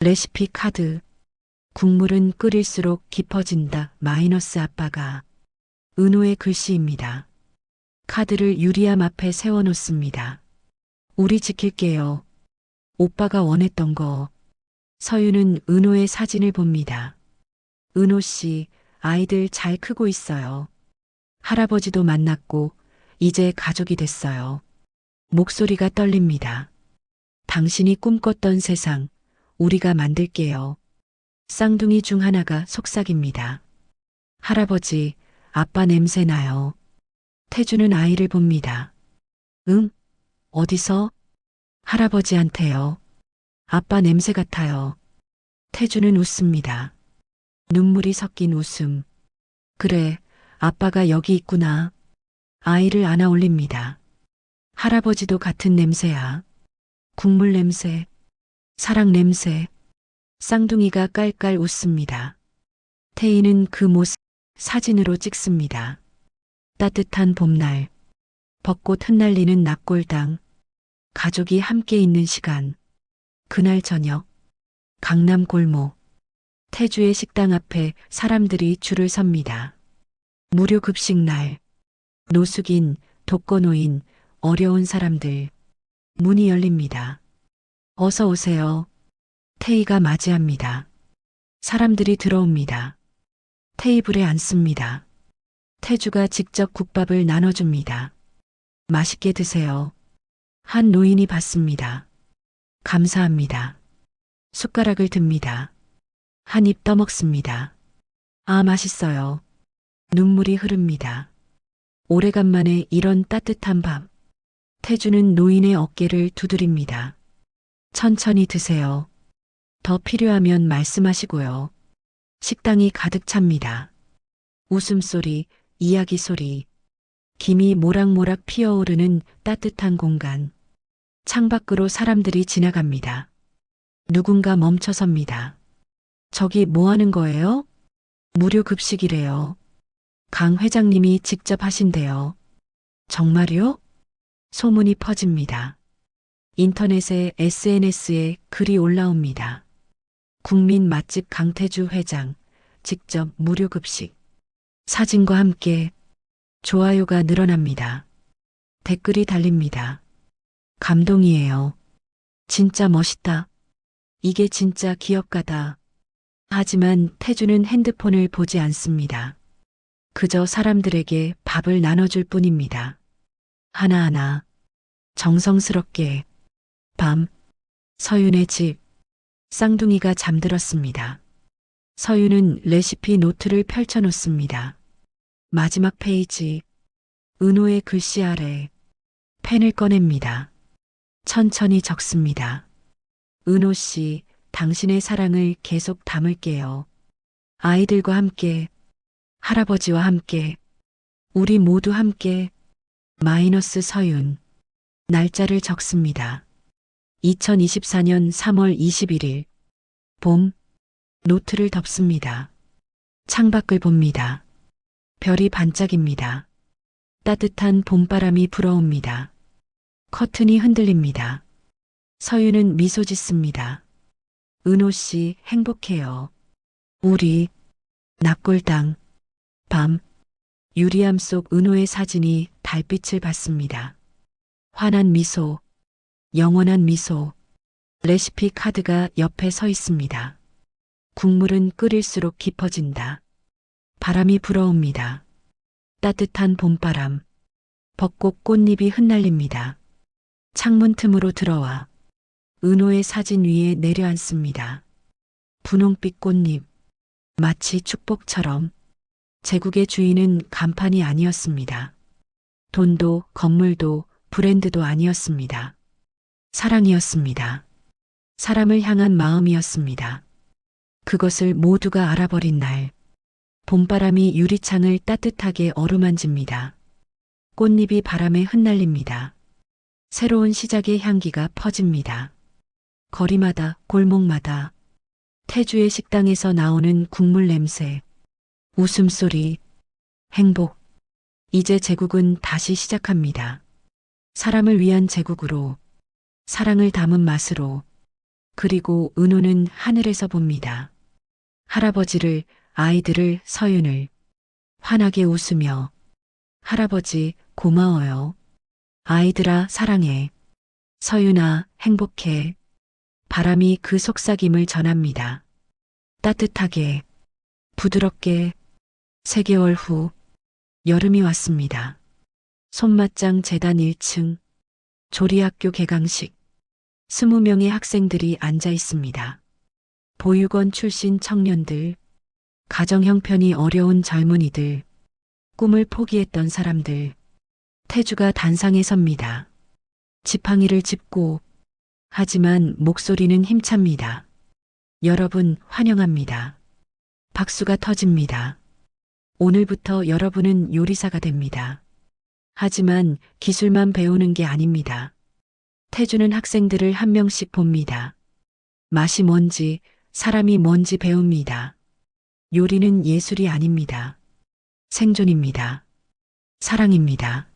레시피 카드. 국물은 끓일수록 깊어진다. 마이너스 아빠가. 은호의 글씨입니다. 카드를 유리암 앞에 세워놓습니다. 우리 지킬게요. 오빠가 원했던 거. 서유는 은호의 사진을 봅니다. 은호 씨, 아이들 잘 크고 있어요. 할아버지도 만났고 이제 가족이 됐어요. 목소리가 떨립니다. 당신이 꿈꿨던 세상, 우리가 만들게요. 쌍둥이 중 하나가 속삭입니다. 할아버지, 아빠 냄새 나요. 태주는 아이를 봅니다. 응? 어디서? 할아버지한테요. 아빠 냄새 같아요. 태주는 웃습니다. 눈물이 섞인 웃음. 그래, 아빠가 여기 있구나. 아이를 안아 올립니다. 할아버지도 같은 냄새야. 국물 냄새, 사랑 냄새. 쌍둥이가 깔깔 웃습니다. 태희는 그 모습 사진으로 찍습니다. 따뜻한 봄날, 벚꽃 흩날리는 납골당, 가족이 함께 있는 시간. 그날 저녁, 강남 골목, 태주의 식당 앞에 사람들이 줄을 섭니다. 무료 급식 날, 노숙인, 독거노인, 어려운 사람들. 문이 열립니다. 어서 오세요. 태희가 맞이합니다. 사람들이 들어옵니다. 테이블에 앉습니다. 태주가 직접 국밥을 나눠줍니다. 맛있게 드세요. 한 노인이 받습니다. 감사합니다. 숟가락을 듭니다. 한 입 떠먹습니다. 아, 맛있어요. 눈물이 흐릅니다. 오래간만에 이런 따뜻한 밤. 태주는 노인의 어깨를 두드립니다. 천천히 드세요. 더 필요하면 말씀하시고요. 식당이 가득 찹니다. 웃음소리, 이야기 소리, 김이 모락모락 피어오르는 따뜻한 공간. 창밖으로 사람들이 지나갑니다. 누군가 멈춰섭니다. 저기 뭐 하는 거예요? 무료 급식이래요. 강 회장님이 직접 하신대요. 정말요? 소문이 퍼집니다. 인터넷에 SNS에 글이 올라옵니다. 국민 맛집 강태주 회장, 직접 무료 급식. 사진과 함께 좋아요가 늘어납니다. 댓글이 달립니다. 감동이에요. 진짜 멋있다. 이게 진짜 기업가다. 하지만 태주는 핸드폰을 보지 않습니다. 그저 사람들에게 밥을 나눠줄 뿐입니다. 하나하나 정성스럽게. 밤, 서윤의 집. 쌍둥이가 잠들었습니다. 서윤은 레시피 노트를 펼쳐놓습니다. 마지막 페이지, 은호의 글씨 아래 펜을 꺼냅니다. 천천히 적습니다. 은호 씨, 당신의 사랑을 계속 담을게요. 아이들과 함께, 할아버지와 함께, 우리 모두 함께, 마이너스 서윤. 날짜를 적습니다. 2024년 3월 21일. 봄. 노트를 덮습니다. 창밖을 봅니다. 별이 반짝입니다. 따뜻한 봄바람이 불어옵니다. 커튼이 흔들립니다. 서윤은 미소 짓습니다. 은호 씨 행복해요. 우리 납골당. 밤. 유리암 속 은호의 사진이 달빛을 받습니다. 환한 미소, 영원한 미소. 레시피 카드가 옆에 서 있습니다. 국물은 끓일수록 깊어진다. 바람이 불어옵니다. 따뜻한 봄바람. 벚꽃 꽃잎이 흩날립니다. 창문 틈으로 들어와 은호의 사진 위에 내려앉습니다. 분홍빛 꽃잎. 마치 축복처럼. 제국의 주인은 간판이 아니었습니다. 돈도 건물도 브랜드도 아니었습니다. 사랑이었습니다. 사람을 향한 마음이었습니다. 그것을 모두가 알아버린 날, 봄바람이 유리창을 따뜻하게 어루만집니다. 꽃잎이 바람에 흩날립니다. 새로운 시작의 향기가 퍼집니다. 거리마다, 골목마다, 태주의 식당에서 나오는 국물 냄새, 웃음소리, 행복. 이제 제국은 다시 시작합니다. 사람을 위한 제국으로, 사랑을 담은 맛으로. 그리고 은호는 하늘에서 봅니다. 할아버지를, 아이들을, 서윤을. 환하게 웃으며. 할아버지, 고마워요. 아이들아, 사랑해. 서윤아, 행복해. 바람이 그 속삭임을 전합니다. 따뜻하게, 부드럽게. 3개월 후, 여름이 왔습니다. 손맛장 재단 1층, 조리학교 개강식. 20명의 학생들이 앉아 있습니다. 보육원 출신 청년들, 가정 형편이 어려운 젊은이들, 꿈을 포기했던 사람들. 태주가 단상에 섭니다. 지팡이를 짚고, 하지만 목소리는 힘찹니다. 여러분 환영합니다. 박수가 터집니다. 오늘부터 여러분은 요리사가 됩니다. 하지만 기술만 배우는 게 아닙니다. 태주는 학생들을 한 명씩 봅니다. 맛이 뭔지, 사람이 뭔지 배웁니다. 요리는 예술이 아닙니다. 생존입니다. 사랑입니다.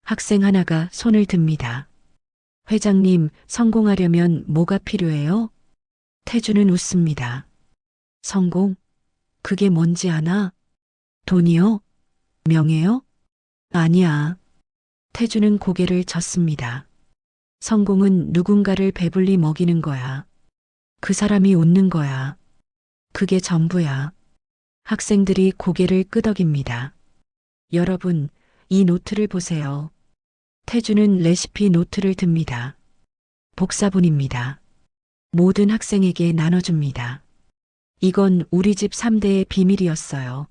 학생 하나가 손을 듭니다. 회장님, 성공하려면 뭐가 필요해요? 태주는 웃습니다. 성공? 그게 뭔지 아나? 돈이요? 명예요? 아니야. 태주는 고개를 젓습니다. 성공은 누군가를 배불리 먹이는 거야. 그 사람이 웃는 거야. 그게 전부야. 학생들이 고개를 끄덕입니다. 여러분, 이 노트를 보세요. 태주는 레시피 노트를 듭니다. 복사본입니다. 모든 학생에게 나눠줍니다. 이건 우리 집 3대의 비밀이었어요.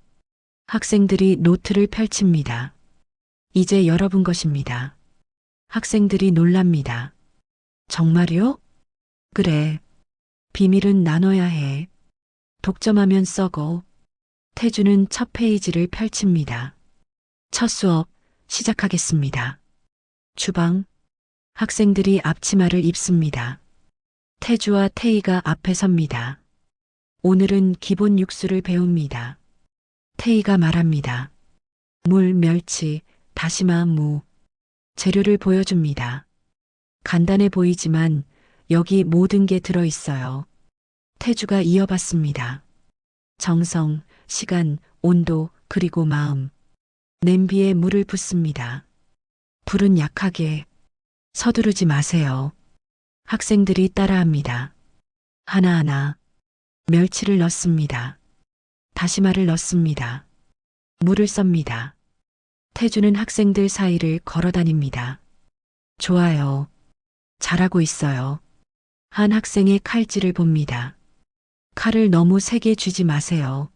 학생들이 노트를 펼칩니다. 이제 여러분 것입니다. 학생들이 놀랍니다. 정말요? 그래. 비밀은 나눠야 해. 독점하면 썩어. 태주는 첫 페이지를 펼칩니다. 첫 수업 시작하겠습니다. 주방. 학생들이 앞치마를 입습니다. 태주와 태희가 앞에 섭니다. 오늘은 기본 육수를 배웁니다. 태희가 말합니다. 물, 멸치, 다시마, 무. 재료를 보여줍니다. 간단해 보이지만 여기 모든 게 들어있어요. 태주가 이어받습니다. 정성, 시간, 온도, 그리고 마음. 냄비에 물을 붓습니다. 불은 약하게. 서두르지 마세요. 학생들이 따라합니다. 하나하나. 멸치를 넣습니다. 다시마를 넣습니다. 물을 썹니다. 태주는 학생들 사이를 걸어 다닙니다. 좋아요. 잘하고 있어요. 한 학생의 칼질을 봅니다. 칼을 너무 세게 쥐지 마세요.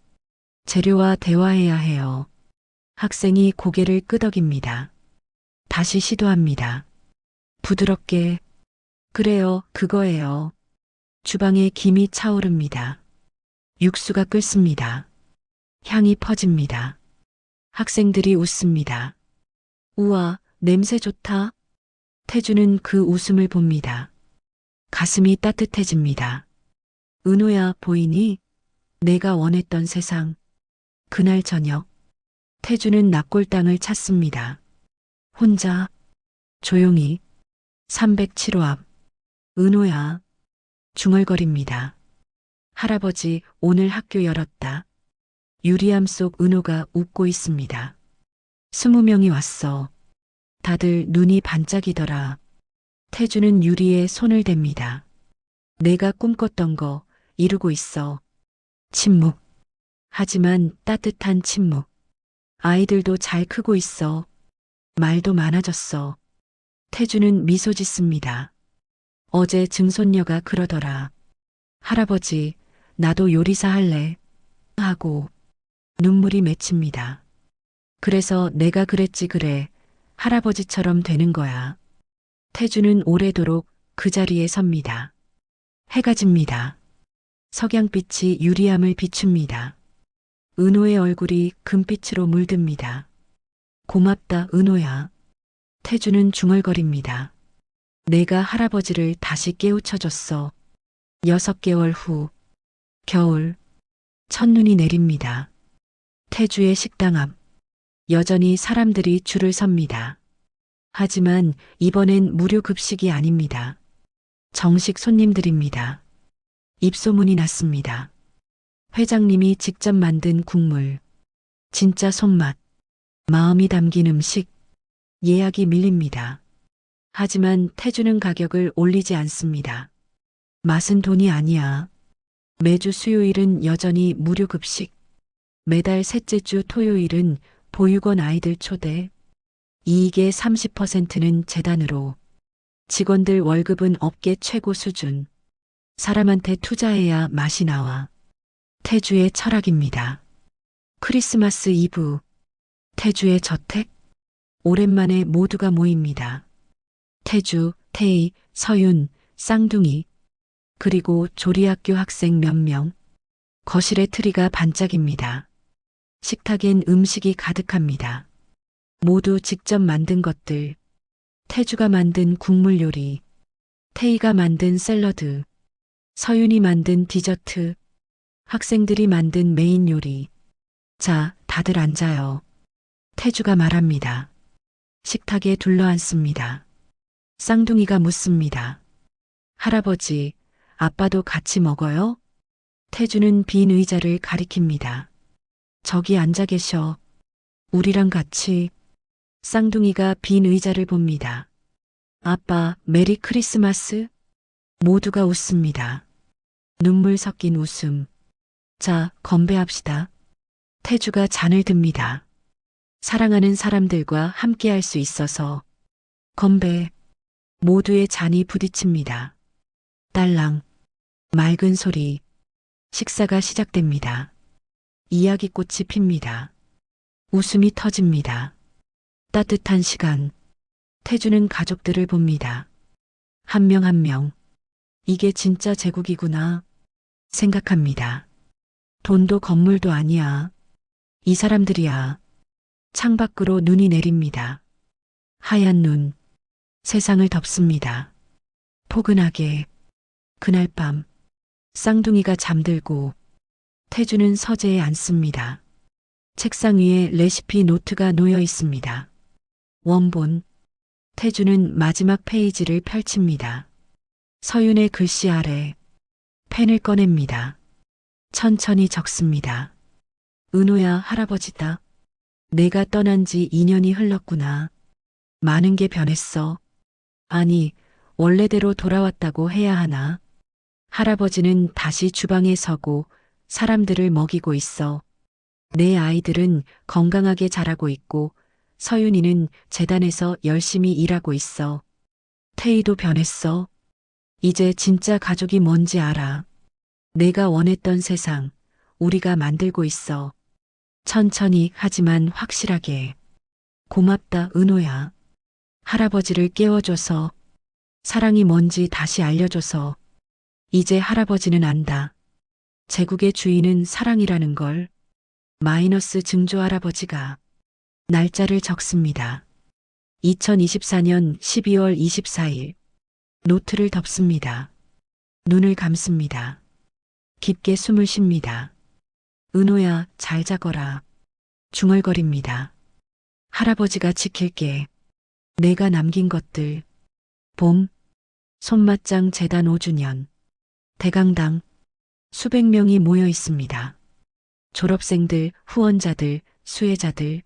재료와 대화해야 해요. 학생이 고개를 끄덕입니다. 다시 시도합니다. 부드럽게. 그래요, 그거예요. 주방에 김이 차오릅니다. 육수가 끓습니다. 향이 퍼집니다. 학생들이 웃습니다. 우와, 냄새 좋다. 태주는 그 웃음을 봅니다. 가슴이 따뜻해집니다. 은호야, 보이니? 내가 원했던 세상. 그날 저녁, 태주는 납골당을 찾습니다. 혼자, 조용히, 307호 앞. 은호야. 중얼거립니다. 할아버지, 오늘 학교 열었다. 유리암 속 은호가 웃고 있습니다. 20명이 왔어. 다들 눈이 반짝이더라. 태주는 유리에 손을 댑니다. 내가 꿈꿨던 거 이루고 있어. 침묵. 하지만 따뜻한 침묵. 아이들도 잘 크고 있어. 말도 많아졌어. 태주는 미소 짓습니다. 어제 증손녀가 그러더라. 할아버지, 나도 요리사 할래. 하고 눈물이 맺힙니다. 그래서 내가 그랬지 그래. 할아버지처럼 되는 거야. 태주는 오래도록 그 자리에 섭니다. 해가 집니다. 석양빛이 유리암을 비춥니다. 은호의 얼굴이 금빛으로 물듭니다. 고맙다, 은호야. 태주는 중얼거립니다. 내가 할아버지를 다시 깨우쳐줬어. 6개월 후, 겨울, 첫눈이 내립니다. 태주의 식당 앞, 여전히 사람들이 줄을 섭니다. 하지만 이번엔 무료 급식이 아닙니다. 정식 손님들입니다. 입소문이 났습니다. 회장님이 직접 만든 국물, 진짜 손맛, 마음이 담긴 음식, 예약이 밀립니다. 하지만 태주는 가격을 올리지 않습니다. 맛은 돈이 아니야. 매주 수요일은 여전히 무료 급식. 매달 셋째 주 토요일은 보육원 아이들 초대. 이익의 30%는 재단으로. 직원들 월급은 업계 최고 수준. 사람한테 투자해야 맛이 나와. 태주의 철학입니다. 크리스마스 이브. 태주의 저택. 오랜만에 모두가 모입니다. 태주, 태희, 서윤, 쌍둥이. 그리고 조리학교 학생 몇 명. 거실의 트리가 반짝입니다. 식탁엔 음식이 가득합니다. 모두 직접 만든 것들. 태주가 만든 국물 요리. 태희가 만든 샐러드. 서윤이 만든 디저트. 학생들이 만든 메인 요리. 자, 다들 앉아요. 태주가 말합니다. 식탁에 둘러앉습니다. 쌍둥이가 묻습니다. 할아버지, 아빠도 같이 먹어요? 태주는 빈 의자를 가리킵니다. 저기 앉아 계셔. 우리랑 같이. 쌍둥이가 빈 의자를 봅니다. 아빠, 메리 크리스마스? 모두가 웃습니다. 눈물 섞인 웃음. 자, 건배합시다. 태주가 잔을 듭니다. 사랑하는 사람들과 함께할 수 있어서. 건배. 모두의 잔이 부딪힙니다. 딸랑. 맑은 소리. 식사가 시작됩니다. 이야기꽃이 핍니다. 웃음이 터집니다. 따뜻한 시간. 태주는 가족들을 봅니다. 한 명 한 명. 이게 진짜 제국이구나 생각합니다. 돈도 건물도 아니야. 이 사람들이야. 창밖으로 눈이 내립니다. 하얀 눈. 세상을 덮습니다. 포근하게. 그날 밤 쌍둥이가 잠들고 태주는 서재에 앉습니다. 책상 위에 레시피 노트가 놓여 있습니다. 원본. 태주는 마지막 페이지를 펼칩니다. 서윤의 글씨 아래 펜을 꺼냅니다. 천천히 적습니다. 은호야, 할아버지다. 내가 떠난 지 2년이 흘렀구나. 많은 게 변했어. 아니, 원래대로 돌아왔다고 해야 하나? 할아버지는 다시 주방에 서고 사람들을 먹이고 있어. 내 아이들은 건강하게 자라고 있고 서윤이는 재단에서 열심히 일하고 있어. 태희도 변했어. 이제 진짜 가족이 뭔지 알아. 내가 원했던 세상, 우리가 만들고 있어. 천천히 하지만 확실하게. 고맙다, 은호야. 할아버지를 깨워줘서, 사랑이 뭔지 다시 알려줘서. 이제 할아버지는 안다. 제국의 주인은 사랑이라는 걸. 마이너스 증조 할아버지가 날짜를 적습니다. 2024년 12월 24일. 노트를 덮습니다. 눈을 감습니다. 깊게 숨을 쉽니다. 은호야, 잘 자거라. 중얼거립니다. 할아버지가 지킬게. 내가 남긴 것들. 봄. 손맞장 재단 5주년. 대강당. 수백 명이 모여 있습니다. 졸업생들, 후원자들, 수혜자들.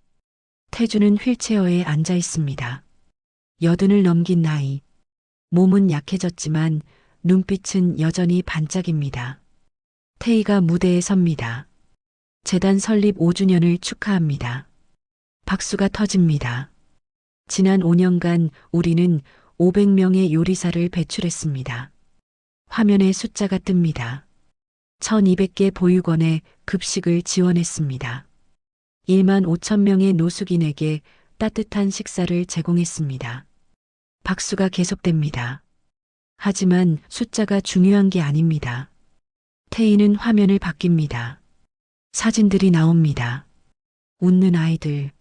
태주는 휠체어에 앉아 있습니다. 80을 넘긴 나이. 몸은 약해졌지만 눈빛은 여전히 반짝입니다. 태희가 무대에 섭니다. 재단 설립 5주년을 축하합니다. 박수가 터집니다. 지난 5년간 우리는 500명의 요리사를 배출했습니다. 화면에 숫자가 뜹니다. 1200개 보육원에 급식을 지원했습니다. 1만 5천 명의 노숙인에게 따뜻한 식사를 제공했습니다. 박수가 계속됩니다. 하지만 숫자가 중요한 게 아닙니다. 태희는 화면을 바뀝니다. 사진들이 나옵니다. 웃는 아이들,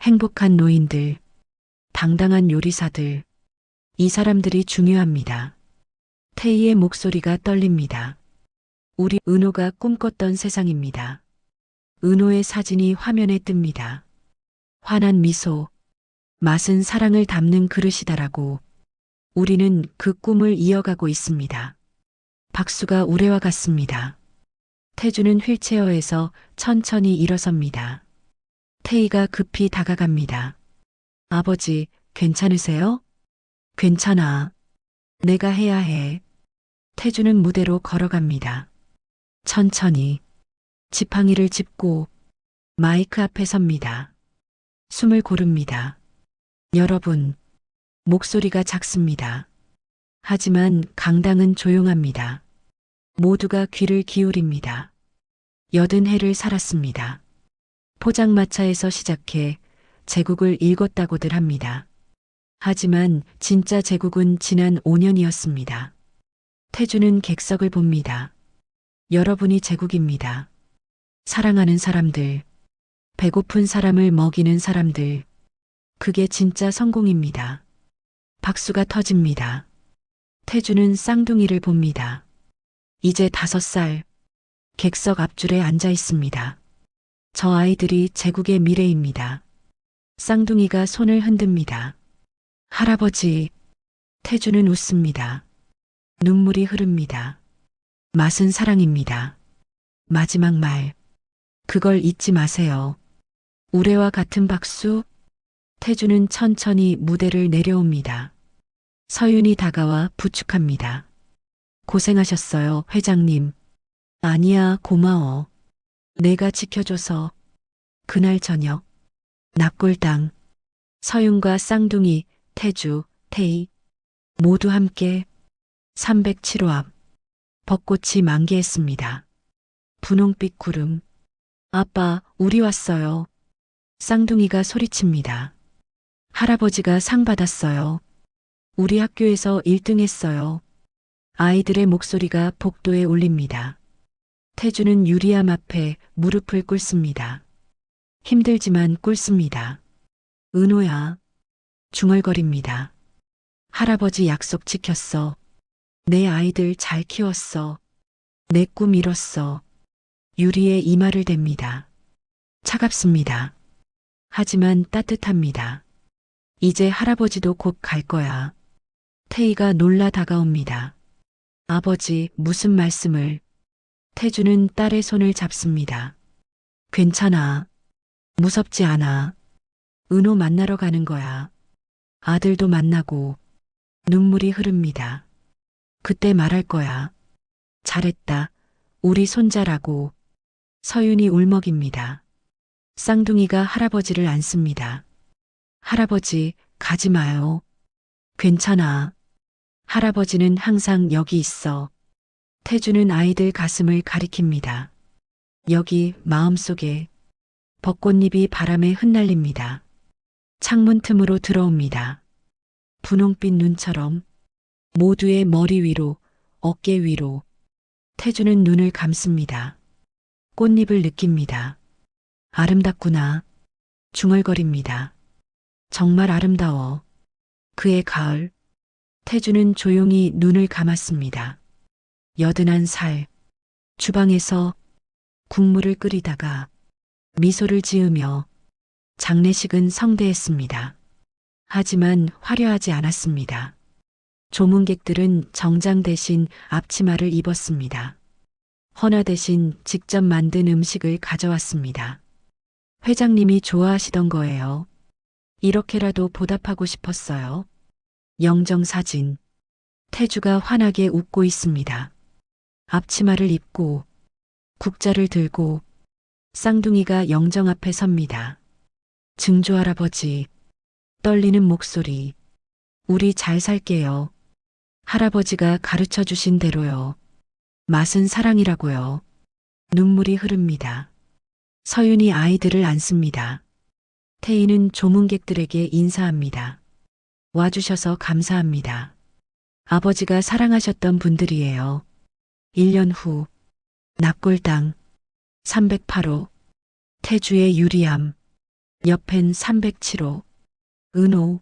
행복한 노인들, 당당한 요리사들. 이 사람들이 중요합니다. 태희의 목소리가 떨립니다. 우리 은호가 꿈꿨던 세상입니다. 은호의 사진이 화면에 뜹니다. 환한 미소. 맛은 사랑을 담는 그릇이다라고. 우리는 그 꿈을 이어가고 있습니다. 박수가 우레와 같습니다. 태주는 휠체어에서 천천히 일어섭니다. 태희가 급히 다가갑니다. 아버지, 괜찮으세요? 괜찮아. 내가 해야 해. 태주는 무대로 걸어갑니다. 천천히. 지팡이를 짚고 마이크 앞에 섭니다. 숨을 고릅니다. 여러분, 목소리가 작습니다. 하지만 강당은 조용합니다. 모두가 귀를 기울입니다. 80해를 살았습니다. 포장마차에서 시작해 제국을 읽었다고들 합니다. 하지만 진짜 제국은 지난 5년이었습니다. 태주는 객석을 봅니다. 여러분이 제국입니다. 사랑하는 사람들, 배고픈 사람을 먹이는 사람들. 그게 진짜 성공입니다. 박수가 터집니다. 태주는 쌍둥이를 봅니다. 이제 5살. 객석 앞줄에 앉아 있습니다. 저 아이들이 제국의 미래입니다. 쌍둥이가 손을 흔듭니다. 할아버지. 태주는 웃습니다. 눈물이 흐릅니다. 맛은 사랑입니다. 마지막 말. 그걸 잊지 마세요. 우레와 같은 박수. 태주는 천천히 무대를 내려옵니다. 서윤이 다가와 부축합니다. 고생하셨어요, 회장님. 아니야, 고마워. 내가 지켜줘서. 그날 저녁. 납골당. 서윤과 쌍둥이, 태주, 태희. 모두 함께 307호 앞. 벚꽃이 만개했습니다. 분홍빛 구름. 아빠, 우리 왔어요. 쌍둥이가 소리칩니다. 할아버지가 상 받았어요. 우리 학교에서 1등 했어요. 아이들의 목소리가 복도에 울립니다. 태주는 유리암 앞에 무릎을 꿇습니다. 힘들지만 꿇습니다. 은호야. 중얼거립니다. 할아버지 약속 지켰어. 내 아이들 잘 키웠어. 내 꿈 이뤘어. 유리에 이마를 댑니다. 차갑습니다. 하지만 따뜻합니다. 이제 할아버지도 곧 갈 거야. 태희가 놀라 다가옵니다. 아버지, 무슨 말씀을. 태주는 딸의 손을 잡습니다. 괜찮아. 무섭지 않아. 은호 만나러 가는 거야. 아들도 만나고. 눈물이 흐릅니다. 그때 말할 거야. 잘했다. 우리 손자라고. 서윤이 울먹입니다. 쌍둥이가 할아버지를 안습니다. 할아버지, 가지 마요. 괜찮아. 할아버지는 항상 여기 있어. 태주는 아이들 가슴을 가리킵니다. 여기 마음속에. 벚꽃잎이 바람에 흩날립니다. 창문 틈으로 들어옵니다. 분홍빛 눈처럼 모두의 머리 위로, 어깨 위로. 태주는 눈을 감습니다. 꽃잎을 느낍니다. 아름답구나. 중얼거립니다. 정말 아름다워. 그의 가을. 태주는 조용히 눈을 감았습니다. 81살. 주방에서 국물을 끓이다가 미소를 지으며 장례식은 성대했습니다. 하지만 화려하지 않았습니다. 조문객들은 정장 대신 앞치마를 입었습니다. 헌화 대신 직접 만든 음식을 가져왔습니다. 회장님이 좋아하시던 거예요. 이렇게라도 보답하고 싶었어요. 영정사진. 태주가 환하게 웃고 있습니다. 앞치마를 입고 국자를 들고 쌍둥이가 영정 앞에 섭니다. 증조할아버지. 떨리는 목소리. 우리 잘 살게요. 할아버지가 가르쳐 주신 대로요. 맛은 사랑이라고요. 눈물이 흐릅니다. 서윤이 아이들을 안습니다. 태희는 조문객들에게 인사합니다. 와주셔서 감사합니다. 아버지가 사랑하셨던 분들이에요. 1년 후. 납골당. 308호. 태주의 유리암. 옆엔 307호. 은호.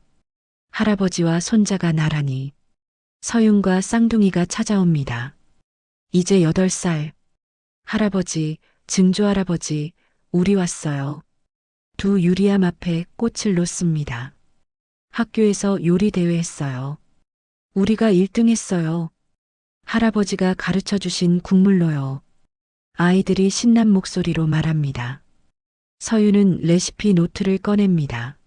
할아버지와 손자가 나란히. 서윤과 쌍둥이가 찾아옵니다. 이제 8살. 할아버지, 증조할아버지, 우리 왔어요. 두 유리암 앞에 꽃을 놓습니다. 학교에서 요리 대회 했어요. 우리가 1등 했어요. 할아버지가 가르쳐 주신 국물로요. 아이들이 신난 목소리로 말합니다. 서윤은 레시피 노트를 꺼냅니다.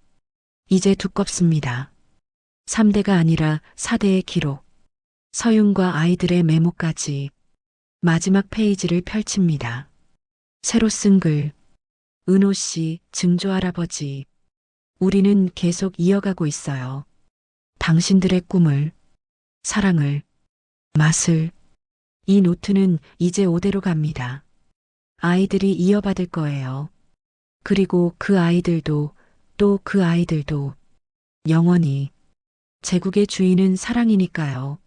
이제 두껍습니다. 3대가 아니라 4대의 기록. 서윤과 아이들의 메모까지. 마지막 페이지를 펼칩니다. 새로 쓴 글. 은호 씨, 증조할아버지. 우리는 계속 이어가고 있어요. 당신들의 꿈을, 사랑을, 맛을. 이 노트는 이제 5대로 갑니다. 아이들이 이어받을 거예요. 그리고 그 아이들도, 또 그 아이들도. 영원히. 제국의 주인은 사랑이니까요.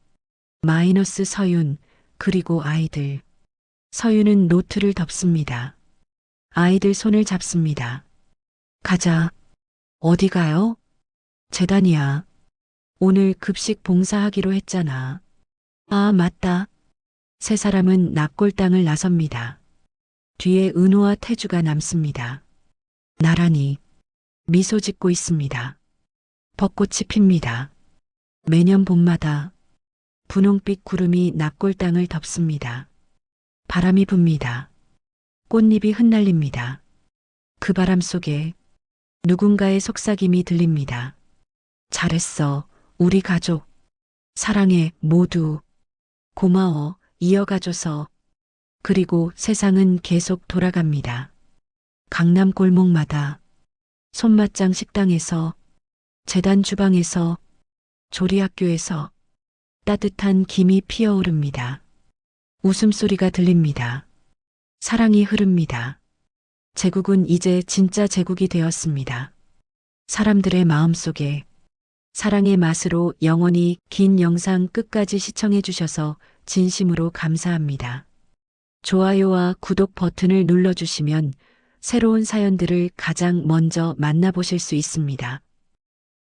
마이너스 서윤, 그리고 아이들. 서윤은 노트를 덮습니다. 아이들 손을 잡습니다. 가자. 어디 가요? 재단이야. 오늘 급식 봉사하기로 했잖아. 아, 맞다. 세 사람은 납골당을 나섭니다. 뒤에 은호와 태주가 남습니다. 나란히 미소 짓고 있습니다. 벚꽃이 핍니다. 매년 봄마다 분홍빛 구름이 납골당을 덮습니다. 바람이 붑니다. 꽃잎이 흩날립니다. 그 바람 속에 누군가의 속삭임이 들립니다. 잘했어, 우리 가족. 사랑해, 모두. 고마워, 이어가줘서. 그리고 세상은 계속 돌아갑니다. 강남 골목마다, 손맛장 식당에서, 재단 주방에서, 조리학교에서 따뜻한 김이 피어오릅니다. 웃음소리가 들립니다. 사랑이 흐릅니다. 제국은 이제 진짜 제국이 되었습니다. 사람들의 마음속에 사랑의 맛으로 영원히 긴 영상 끝까지 시청해 주셔서 진심으로 감사합니다. 좋아요와 구독 버튼을 눌러주시면 새로운 사연들을 가장 먼저 만나보실 수 있습니다.